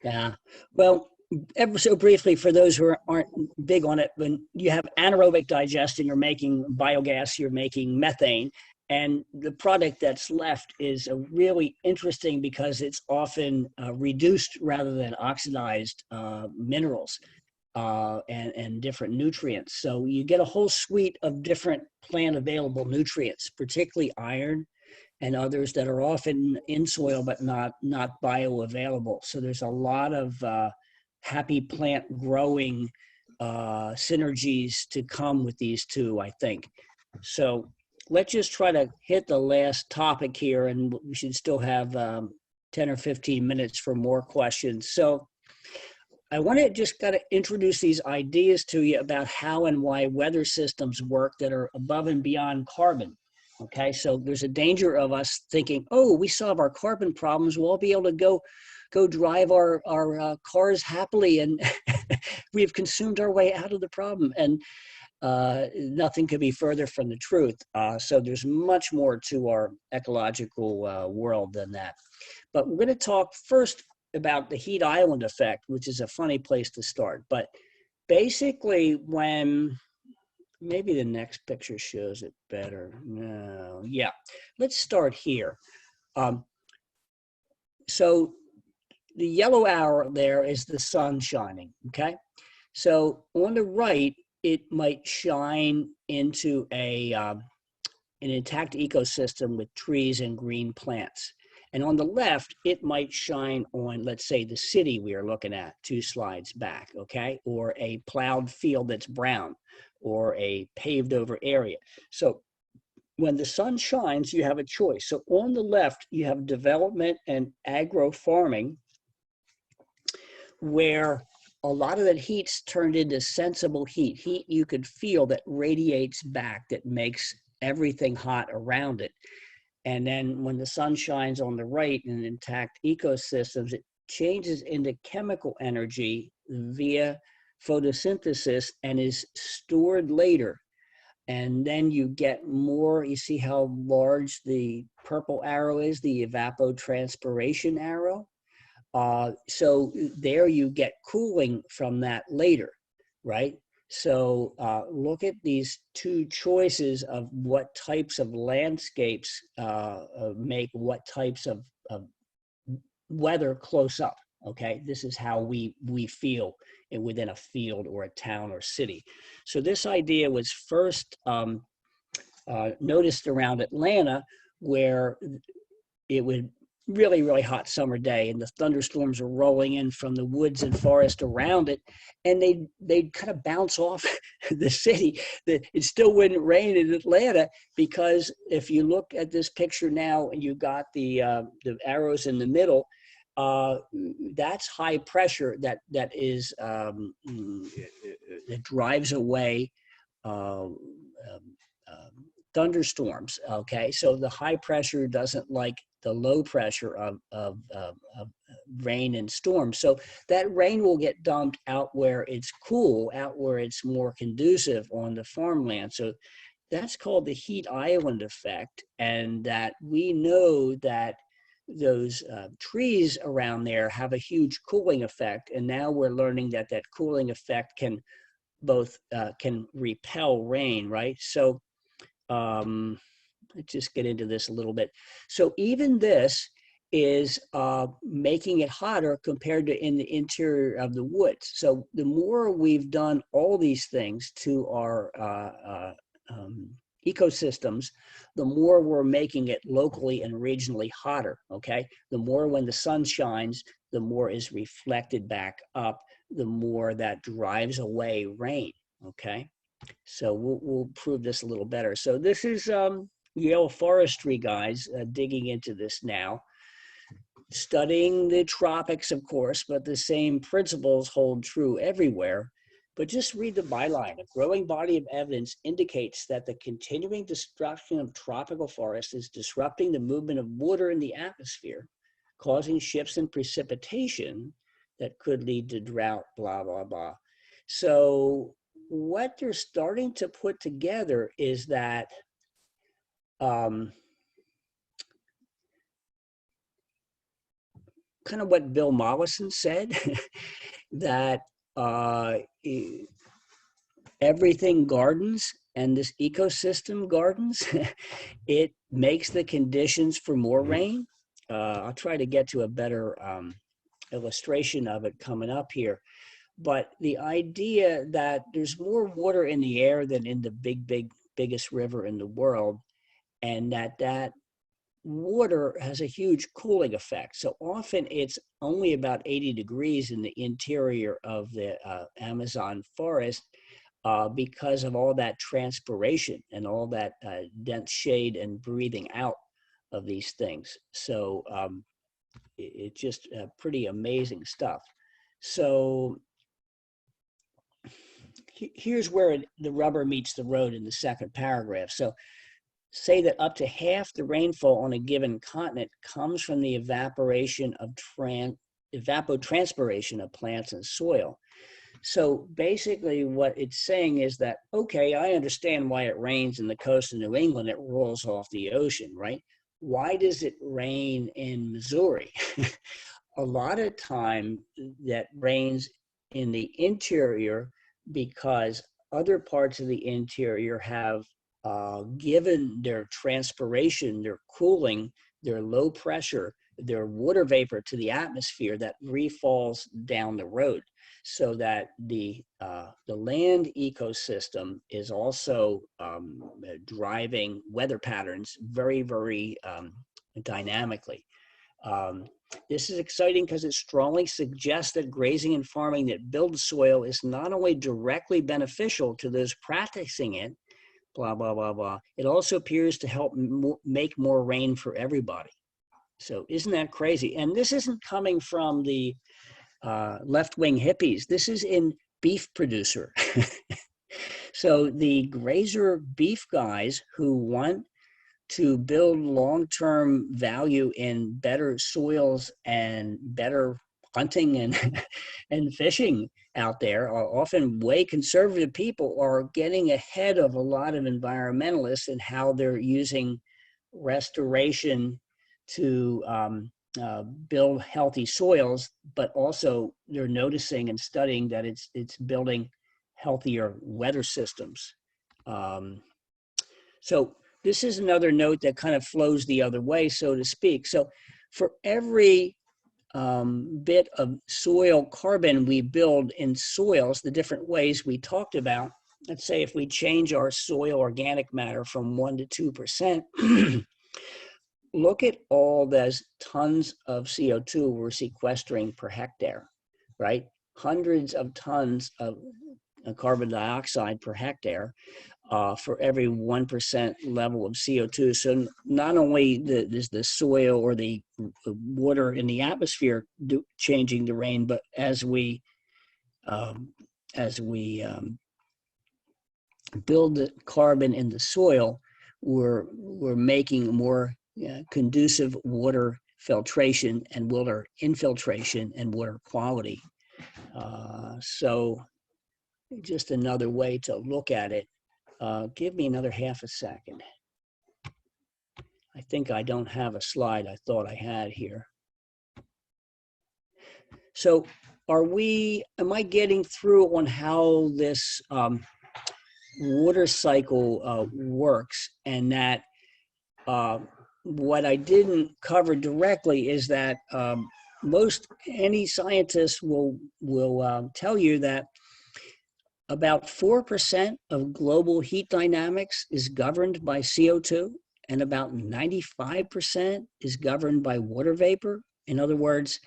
Yeah. Well, ever so briefly, for those who aren't big on it, when you have anaerobic digestion, you're making biogas, you're making methane, and the product that's left is really interesting because it's often reduced rather than oxidized minerals and different nutrients. So you get a whole suite of different plant available nutrients, particularly iron, and others that are often in soil but not bioavailable. So there's a lot of happy plant growing synergies to come with these two, I think. So let's just try to hit the last topic here, and we should still have 10 or 15 minutes for more questions. So I want to just got to introduce these ideas to you about how and why weather systems work that are above and beyond carbon. Okay, so there's a danger of us thinking, oh, we solve our carbon problems, we'll all be able to go drive our cars happily, and we've consumed our way out of the problem. And nothing could be further from the truth. So there's much more to our ecological world than that. But we're going to talk first about the heat island effect, which is a funny place to start. But basically, when maybe the next picture shows it better. No, yeah. Let's start here. So the yellow arrow there is the sun shining, okay? So on the right, it might shine into an intact ecosystem with trees and green plants. And on the left, it might shine on, let's say, the city we are looking at 2 slides back, okay? Or a plowed field that's brown, or a paved over area. So when the sun shines, you have a choice. So on the left, you have development and agro farming, where a lot of that heat's turned into sensible heat. Heat you could feel that radiates back, that makes everything hot around it. And then when the sun shines on the right in intact ecosystems, it changes into chemical energy via photosynthesis and is stored later. And then you get more, you see how large the purple arrow is, the evapotranspiration arrow? So there you get cooling from that later, right? So look at these two choices of what types of landscapes make what types of weather close up, okay? This is how we feel within a field or a town or city. So this idea was first noticed around Atlanta, where it would really, really hot summer day and the thunderstorms are rolling in from the woods and forest around it, and they'd kind of bounce off the city. It still wouldn't rain in Atlanta, because if you look at this picture now and you got the arrows in the middle, that's high pressure that is that drives away thunderstorms. Okay, so the high pressure doesn't like the low pressure of rain and storms. So that rain will get dumped out where it's cool, out where it's more conducive on the farmland. So that's called the heat island effect, and that we know that those trees around there have a huge cooling effect. And now we're learning that that cooling effect can both can repel rain, right? So let's just get into this a little bit. So even this is making it hotter compared to in the interior of the woods. So the more we've done all these things to our ecosystems, the more we're making it locally and regionally hotter, okay? The more when the sun shines, the more is reflected back up, the more that drives away rain, okay? So we'll prove this a little better. So this is Yale forestry guys digging into this now, studying the tropics, of course, but the same principles hold true everywhere. But just read the byline. A growing body of evidence indicates that the continuing destruction of tropical forests is disrupting the movement of water in the atmosphere, causing shifts in precipitation that could lead to drought, blah, blah, blah. So what they're starting to put together is that kind of what Bill Mollison said, that everything gardens, and this ecosystem gardens. It makes the conditions for more rain. I'll try to get to a better illustration of it coming up here. But the idea that there's more water in the air than in the biggest river in the world, and that water has a huge cooling effect. So often it's only about 80 degrees in the interior of the Amazon forest because of all that transpiration and all that dense shade and breathing out of these things. So it's just pretty amazing stuff. So here's where the rubber meets the road in the second paragraph. So say that up to half the rainfall on a given continent comes from the evapotranspiration of plants and soil. So basically what it's saying is that, okay, I understand why it rains in the coast of New England, it rolls off the ocean, right? Why does it rain in Missouri? A lot of time that rains in the interior because other parts of the interior have given their transpiration, their cooling, their low pressure, their water vapor to the atmosphere that refalls down the road, so that the land ecosystem is also driving weather patterns very, very dynamically. This is exciting because it strongly suggests that grazing and farming that builds soil is not only directly beneficial to those practicing it, blah, blah, blah, blah. It also appears to help make more rain for everybody. So isn't that crazy? And this isn't coming from the left-wing hippies. This is in beef producer. So the grazer beef guys who want to build long-term value in better soils and better hunting and and fishing out there are often way conservative people, are getting ahead of a lot of environmentalists in how they're using restoration to build healthy soils, but also they're noticing and studying that it's building healthier weather systems. So this is another note that kind of flows the other way, so to speak. So for every bit of soil carbon we build in soils, the different ways we talked about, let's say if we change our soil organic matter from 1% to 2%, look at all those tons of CO2 we're sequestering per hectare, right? Hundreds of tons of carbon dioxide per hectare for every 1% level of CO2. So not only is the soil or the water in the atmosphere changing the rain, but as we build the carbon in the soil, we're making more conducive water filtration and water infiltration and water quality. So just another way to look at it. Give me another half a second. I think I don't have a slide I thought I had here. So am I getting through on how this water cycle works, and that what I didn't cover directly is that any scientist will tell you that about 4% of global heat dynamics is governed by CO2, and about 95% is governed by water vapor. In other words,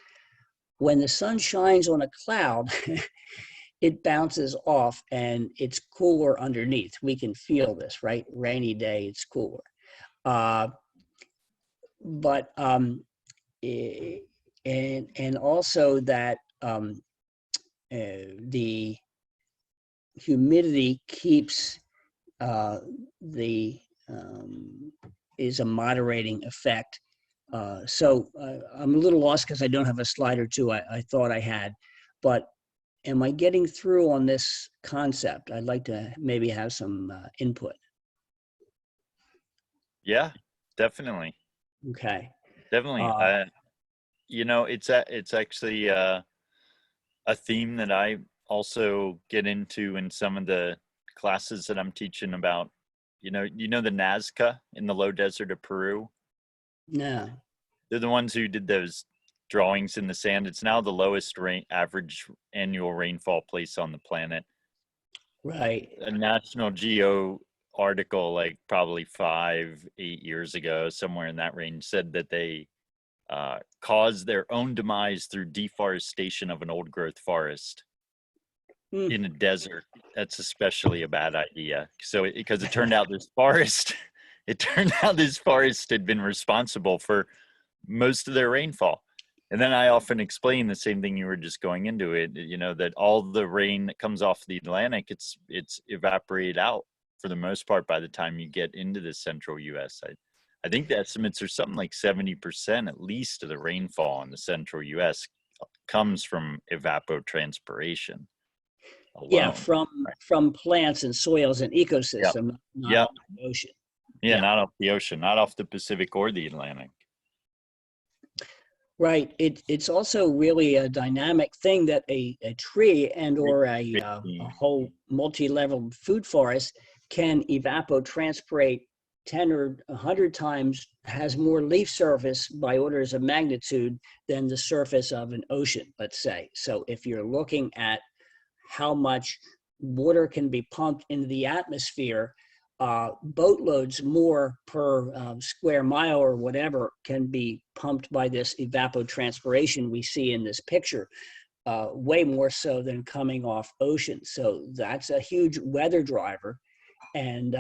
when the sun shines on a cloud, it bounces off and it's cooler underneath. We can feel this, right? Rainy day, it's cooler. And also that the humidity keeps is a moderating effect. So I'm a little lost because I don't have a slide or two I thought I had, but am I getting through on this concept? I'd like to maybe have some input. Yeah, definitely. Okay. Definitely. You know, it's actually a theme that I also get into in some of the classes that I'm teaching about. You know the Nazca in the low desert of Peru? No. They're the ones who did those drawings in the sand. It's now the lowest average annual rainfall place on the planet. Right. A National Geo article, like probably 5-8 years ago, somewhere in that range, said that they caused their own demise through deforestation of an old growth forest in a desert. That's especially a bad idea. So because it turned out this forest had been responsible for most of their rainfall. And then I often explain the same thing you were just going into it, you know, that all the rain that comes off the Atlantic, it's evaporated out for the most part by the time you get into the central US. I think the estimates are something like 70% at least of the rainfall in the central US comes from evapotranspiration alone. Yeah, from plants and soils and ecosystem, not off the ocean. Yeah, not off the ocean, not off the Pacific or the Atlantic. Right. It's also really a dynamic thing that a tree and or a whole multi-level food forest can evapotranspirate 10 or 100 times, has more leaf surface by orders of magnitude than the surface of an ocean, let's say. So if you're looking at how much water can be pumped into the atmosphere, boatloads more per square mile or whatever can be pumped by this evapotranspiration we see in this picture, way more so than coming off ocean. So that's a huge weather driver. And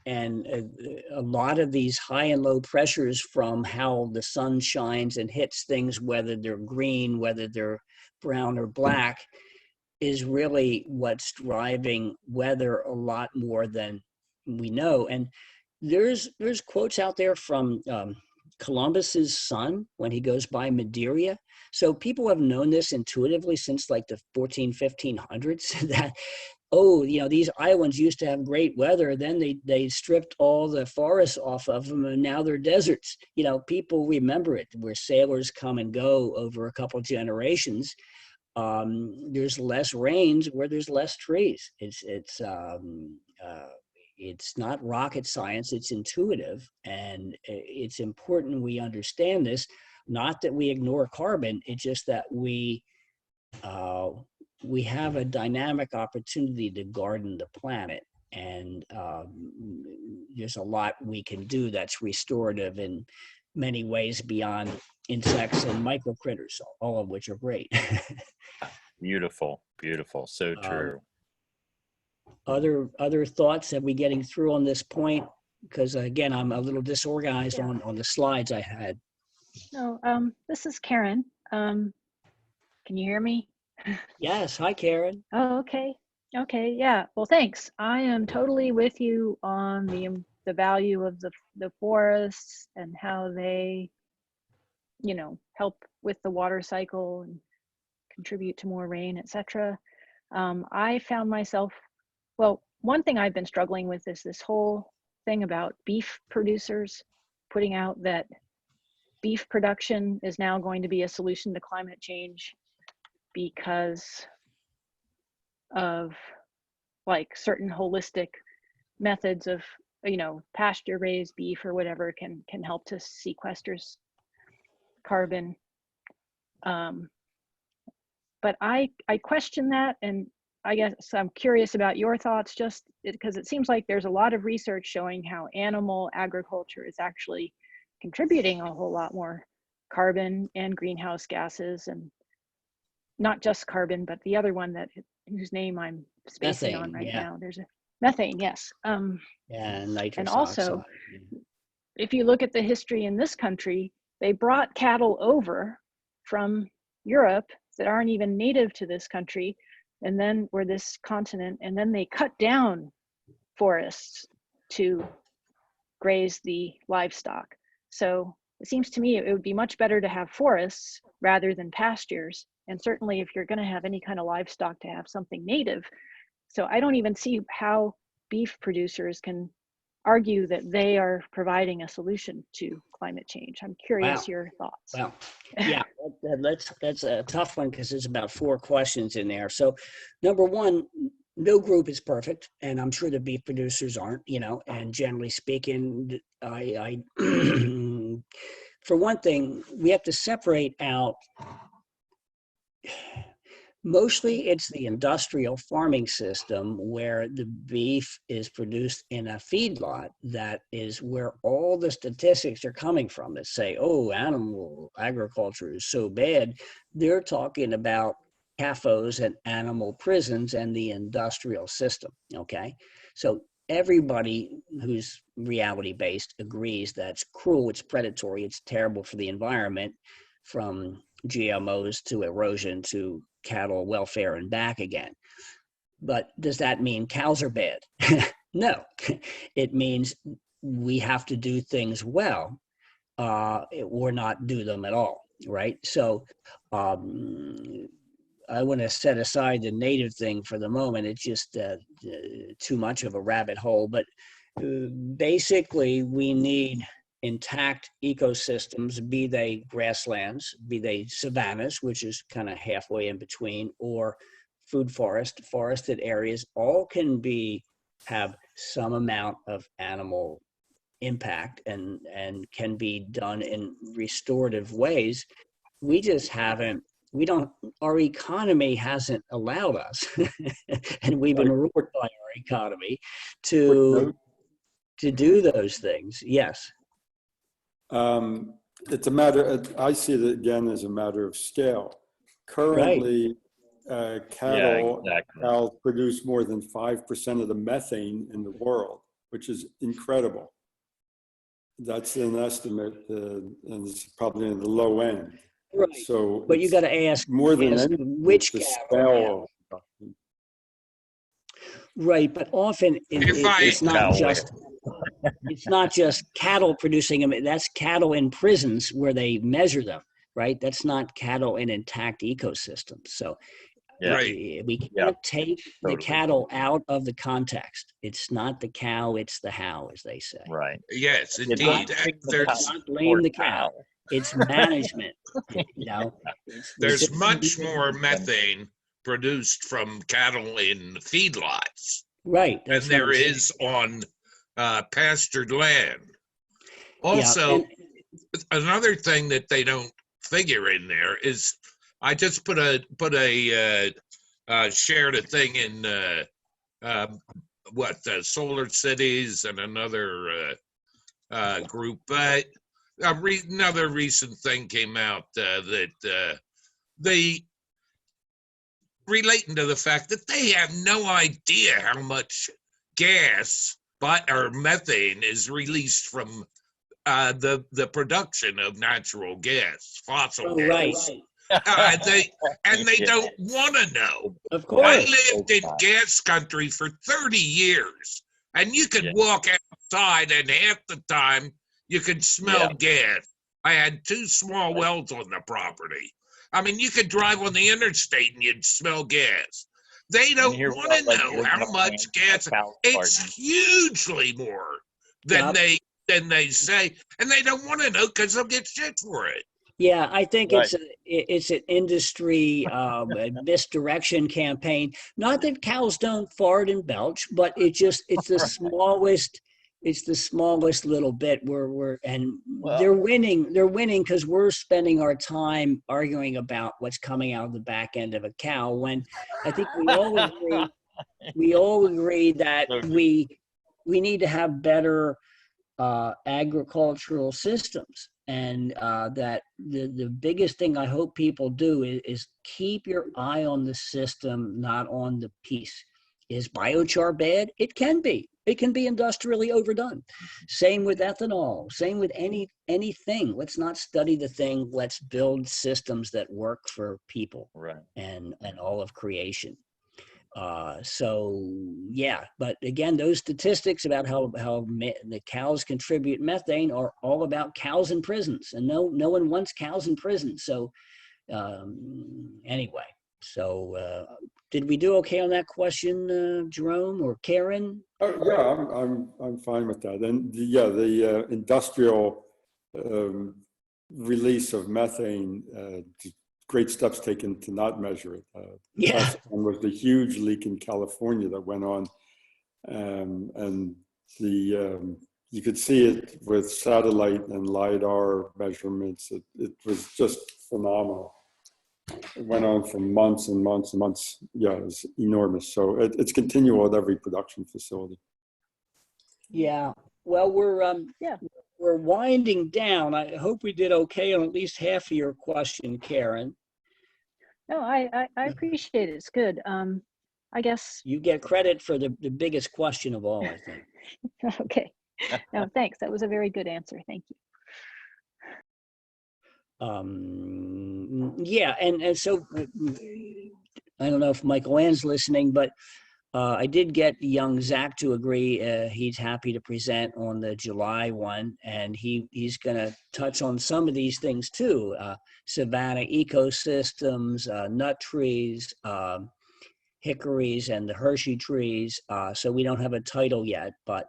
and a lot of these high and low pressures from how the sun shines and hits things, whether they're green, whether they're brown or black, is really what's driving weather a lot more than we know. And there's quotes out there from Columbus's son when he goes by Madeira. So people have known this intuitively since like the 1500s that, oh, you know, these islands used to have great weather. Then they stripped all the forests off of them, and now they're deserts. You know, people remember it, where sailors come and go over a couple generations. There's less rains where there's less trees. It's not rocket science, it's intuitive, and it's important we understand this. Not that we ignore carbon, it's just that we have a dynamic opportunity to garden the planet, and there's a lot we can do that's restorative in many ways beyond insects and micro critters, all of which are great. Beautiful, beautiful, so true. Other thoughts? Are we getting through on this point? Because again, I'm a little disorganized on the slides I had. No, this is Karen. Can you hear me? Yes. Hi, Karen. Oh, okay. Okay. Yeah. Well, thanks. I am totally with you on the value of the forests and how they, you know, help with the water cycle and contribute to more rain, etc. I found myself, well, one thing I've been struggling with is this whole thing about beef producers putting out that beef production is now going to be a solution to climate change because of like certain holistic methods of, you know, pasture raised beef or whatever can help to sequester carbon. But I question that, and I guess I'm curious about your thoughts, just because it seems like there's a lot of research showing how animal agriculture is actually contributing a whole lot more carbon and greenhouse gases, and not just carbon, but the other one whose name I'm spacing on right now. There's a methane, yes. And nitrous and also, oxide. if you look at the history in this country, they brought cattle over from Europe that aren't even native to this country, and then or this continent, and then they cut down forests to graze the livestock. So it seems to me it would be much better to have forests rather than pastures. And certainly if you're going to have any kind of livestock, to have something native. So I don't even see how beef producers can argue that they are providing a solution to climate change. I'm curious your thoughts. Well, yeah, that's a tough one because there's about 4 questions in there. So number one, no group is perfect, and I'm sure the beef producers aren't, you know, and generally speaking, I for one thing, we have to separate out. Mostly it's the industrial farming system where the beef is produced in a feedlot. That is where all the statistics are coming from that say, oh, animal agriculture is so bad. They're talking about CAFOs and animal prisons and the industrial system, okay? So everybody who's reality-based agrees that's cruel, it's predatory, it's terrible for the environment, from GMOs to erosion to cattle welfare and back again. But does that mean cows are bad? No, it means we have to do things well or not do them at all, right? So I want to set aside the native thing for the moment. It's just too much of a rabbit hole, but basically we need intact ecosystems, be they grasslands, be they savannas, which is kind of halfway in between, or forested areas, all can have some amount of animal impact and can be done in restorative ways. We just haven't, our economy hasn't allowed us, and we've been rewarded by our economy to do those things. Yes. It's a matter, I see it again as a matter of scale. Currently, cattle, exactly. cows produce more than 5% of the methane in the world, which is incredible. That's an estimate, and it's probably in the low end. Right. So, But you got to ask more than anything, which it's the cattle. smell. Right, but often it's not just cattle producing them. That's cattle in prisons where they measure them. Right, that's not cattle in intact ecosystems. So Yeah. Right. we can't Yeah, take the totally. cattle out of the context. It's not the cow, it's the how, as they say. Right. Yes, It's indeed. not And the there's Let's not blame the cow. It's management. You know, it's the there's system. much more methane produced from cattle in feedlots Right. than That's what there I'm saying. is on pastured land. Yeah, Also, and- another thing that they don't figure in there is I just shared a thing in Solar Cities and another group. But another recent thing came out that they relating to the fact that they have no idea how much gas or methane is released from the production of natural gas, fossil gas. They don't want to know. of I course. lived in gas country for 30 years, and you could walk outside, and half the time you could smell gas. I had 2 small wells on the property. I mean, you could drive on the interstate and you'd smell gas. They don't want to know how much gas. It's hugely more than they say, and they don't want to know because they'll get shit for it. Yeah, I think it's an industry misdirection campaign. Not that cows don't fart and belch, but it's the smallest. It's the smallest little bit they're winning. They're winning because we're spending our time arguing about what's coming out of the back end of a cow. When I think we all agree that we need to have better agricultural systems, and that the biggest thing I hope people do is keep your eye on the system, not on the piece. Is biochar bad? It can be. It can be industrially overdone. Same with ethanol. Same with anything. Let's not study the thing. Let's build systems that work for people and all of creation. So yeah, but again, those statistics about how the cows contribute methane are all about cows in prisons, and no one wants cows in prison. So anyway, so did we do okay on that question, Jerome or Karen? Oh yeah, I'm fine with that. And the industrial release of methane, great steps taken to not measure it. Last one was the huge leak in California that went on, and you could see it with satellite and LiDAR measurements. It was just phenomenal. It went on for months and months and months. Yeah, it was enormous. So it's continual at every production facility. Yeah. Well, we're winding down. I hope we did okay on at least half of your question, Karen. No, I appreciate it. It's good. I guess. You get credit for the biggest question of all, I think. Okay. No, thanks. That was a very good answer. Thank you. Yeah, and so I don't know if Michael Ann's listening, but I did get young Zach to agree. He's happy to present on the July one, and he's going to touch on some of these things too. Savanna ecosystems, nut trees, hickories, and the Hershey trees. So we don't have a title yet, but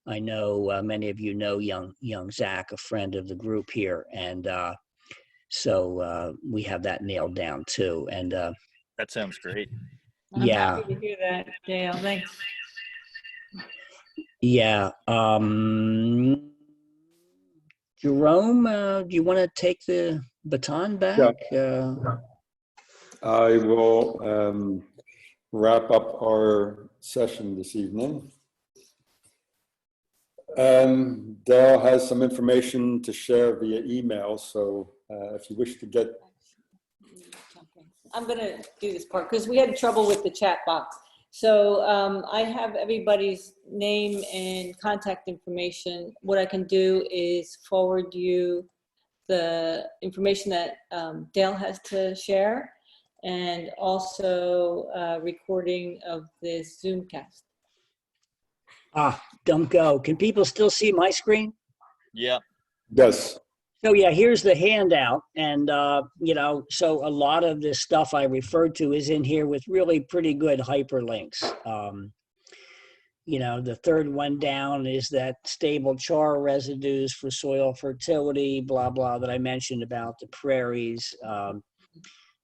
I know many of you know young Zach, a friend of the group here, and so we have that nailed down too. And that sounds great. I'm happy to hear that, Dale. Thanks. Yeah. Jerome, do you want to take the baton back? Yeah. I will wrap up our session this evening. Dale has some information to share via email, so if you wish to get I'm gonna do this part because we had trouble with the chat box. So I have everybody's name and contact information. What I can do is forward you the information that Dale has to share, and also a recording of this Zoomcast. Don't go. Can people still see my screen? Yeah. Yes. So yeah, here's the handout. And, so a lot of this stuff I referred to is in here with really pretty good hyperlinks. The third one down is that stable char residues for soil fertility, blah, blah, that I mentioned about the prairies.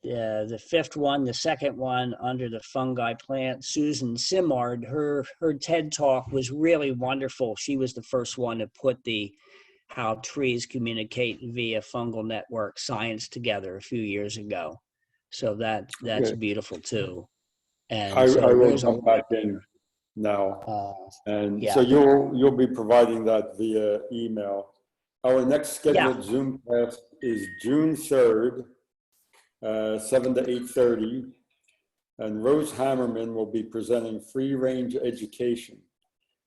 The fifth one, the second one under the fungi plant, Susan Simard, her TED talk was really wonderful. She was the first one to put the how trees communicate via fungal network science together a few years ago. So that's Okay. beautiful too. And I so will there's jump back in now. And yeah. so you'll be providing that via email. Our next scheduled Zoomcast is June 3rd, 7 to 8:30. And Rose Hammerman will be presenting free range education.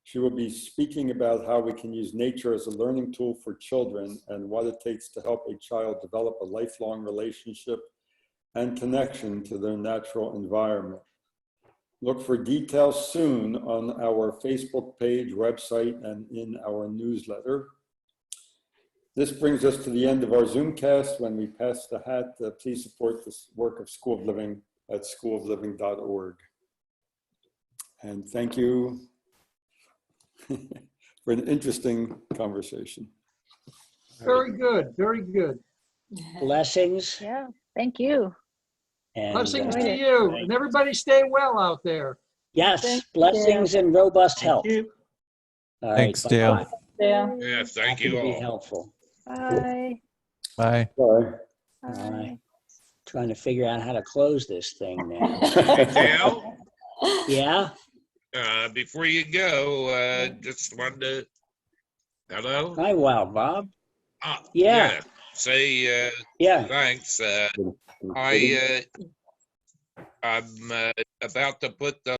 She will be speaking about how we can use nature as a learning tool for children and what it takes to help a child develop a lifelong relationship and connection to their natural environment. Look for details soon on our Facebook page, website, and in our newsletter. This brings us to the end of our Zoomcast. When we pass the hat, please support the work of School of Living at schoolofliving.org. And thank you for an interesting conversation. Very good, very good. Blessings. Yeah, thank you. And, Blessings to Enjoyed it. you, Thanks. and everybody stay well out there. yes, Thank you, blessings and robust Thank health. you. All right, Thanks, bye-bye. Dale. Dale. Yeah, thank Happy to you be all. helpful. Bye. Bye. Bye. Bye. Trying to figure out how to close this thing now. Hey, Dale, Yeah. before you go, just wanted to, hello? Hi, wow, Bob. Yeah, say Yeah. thanks. I'm about to put the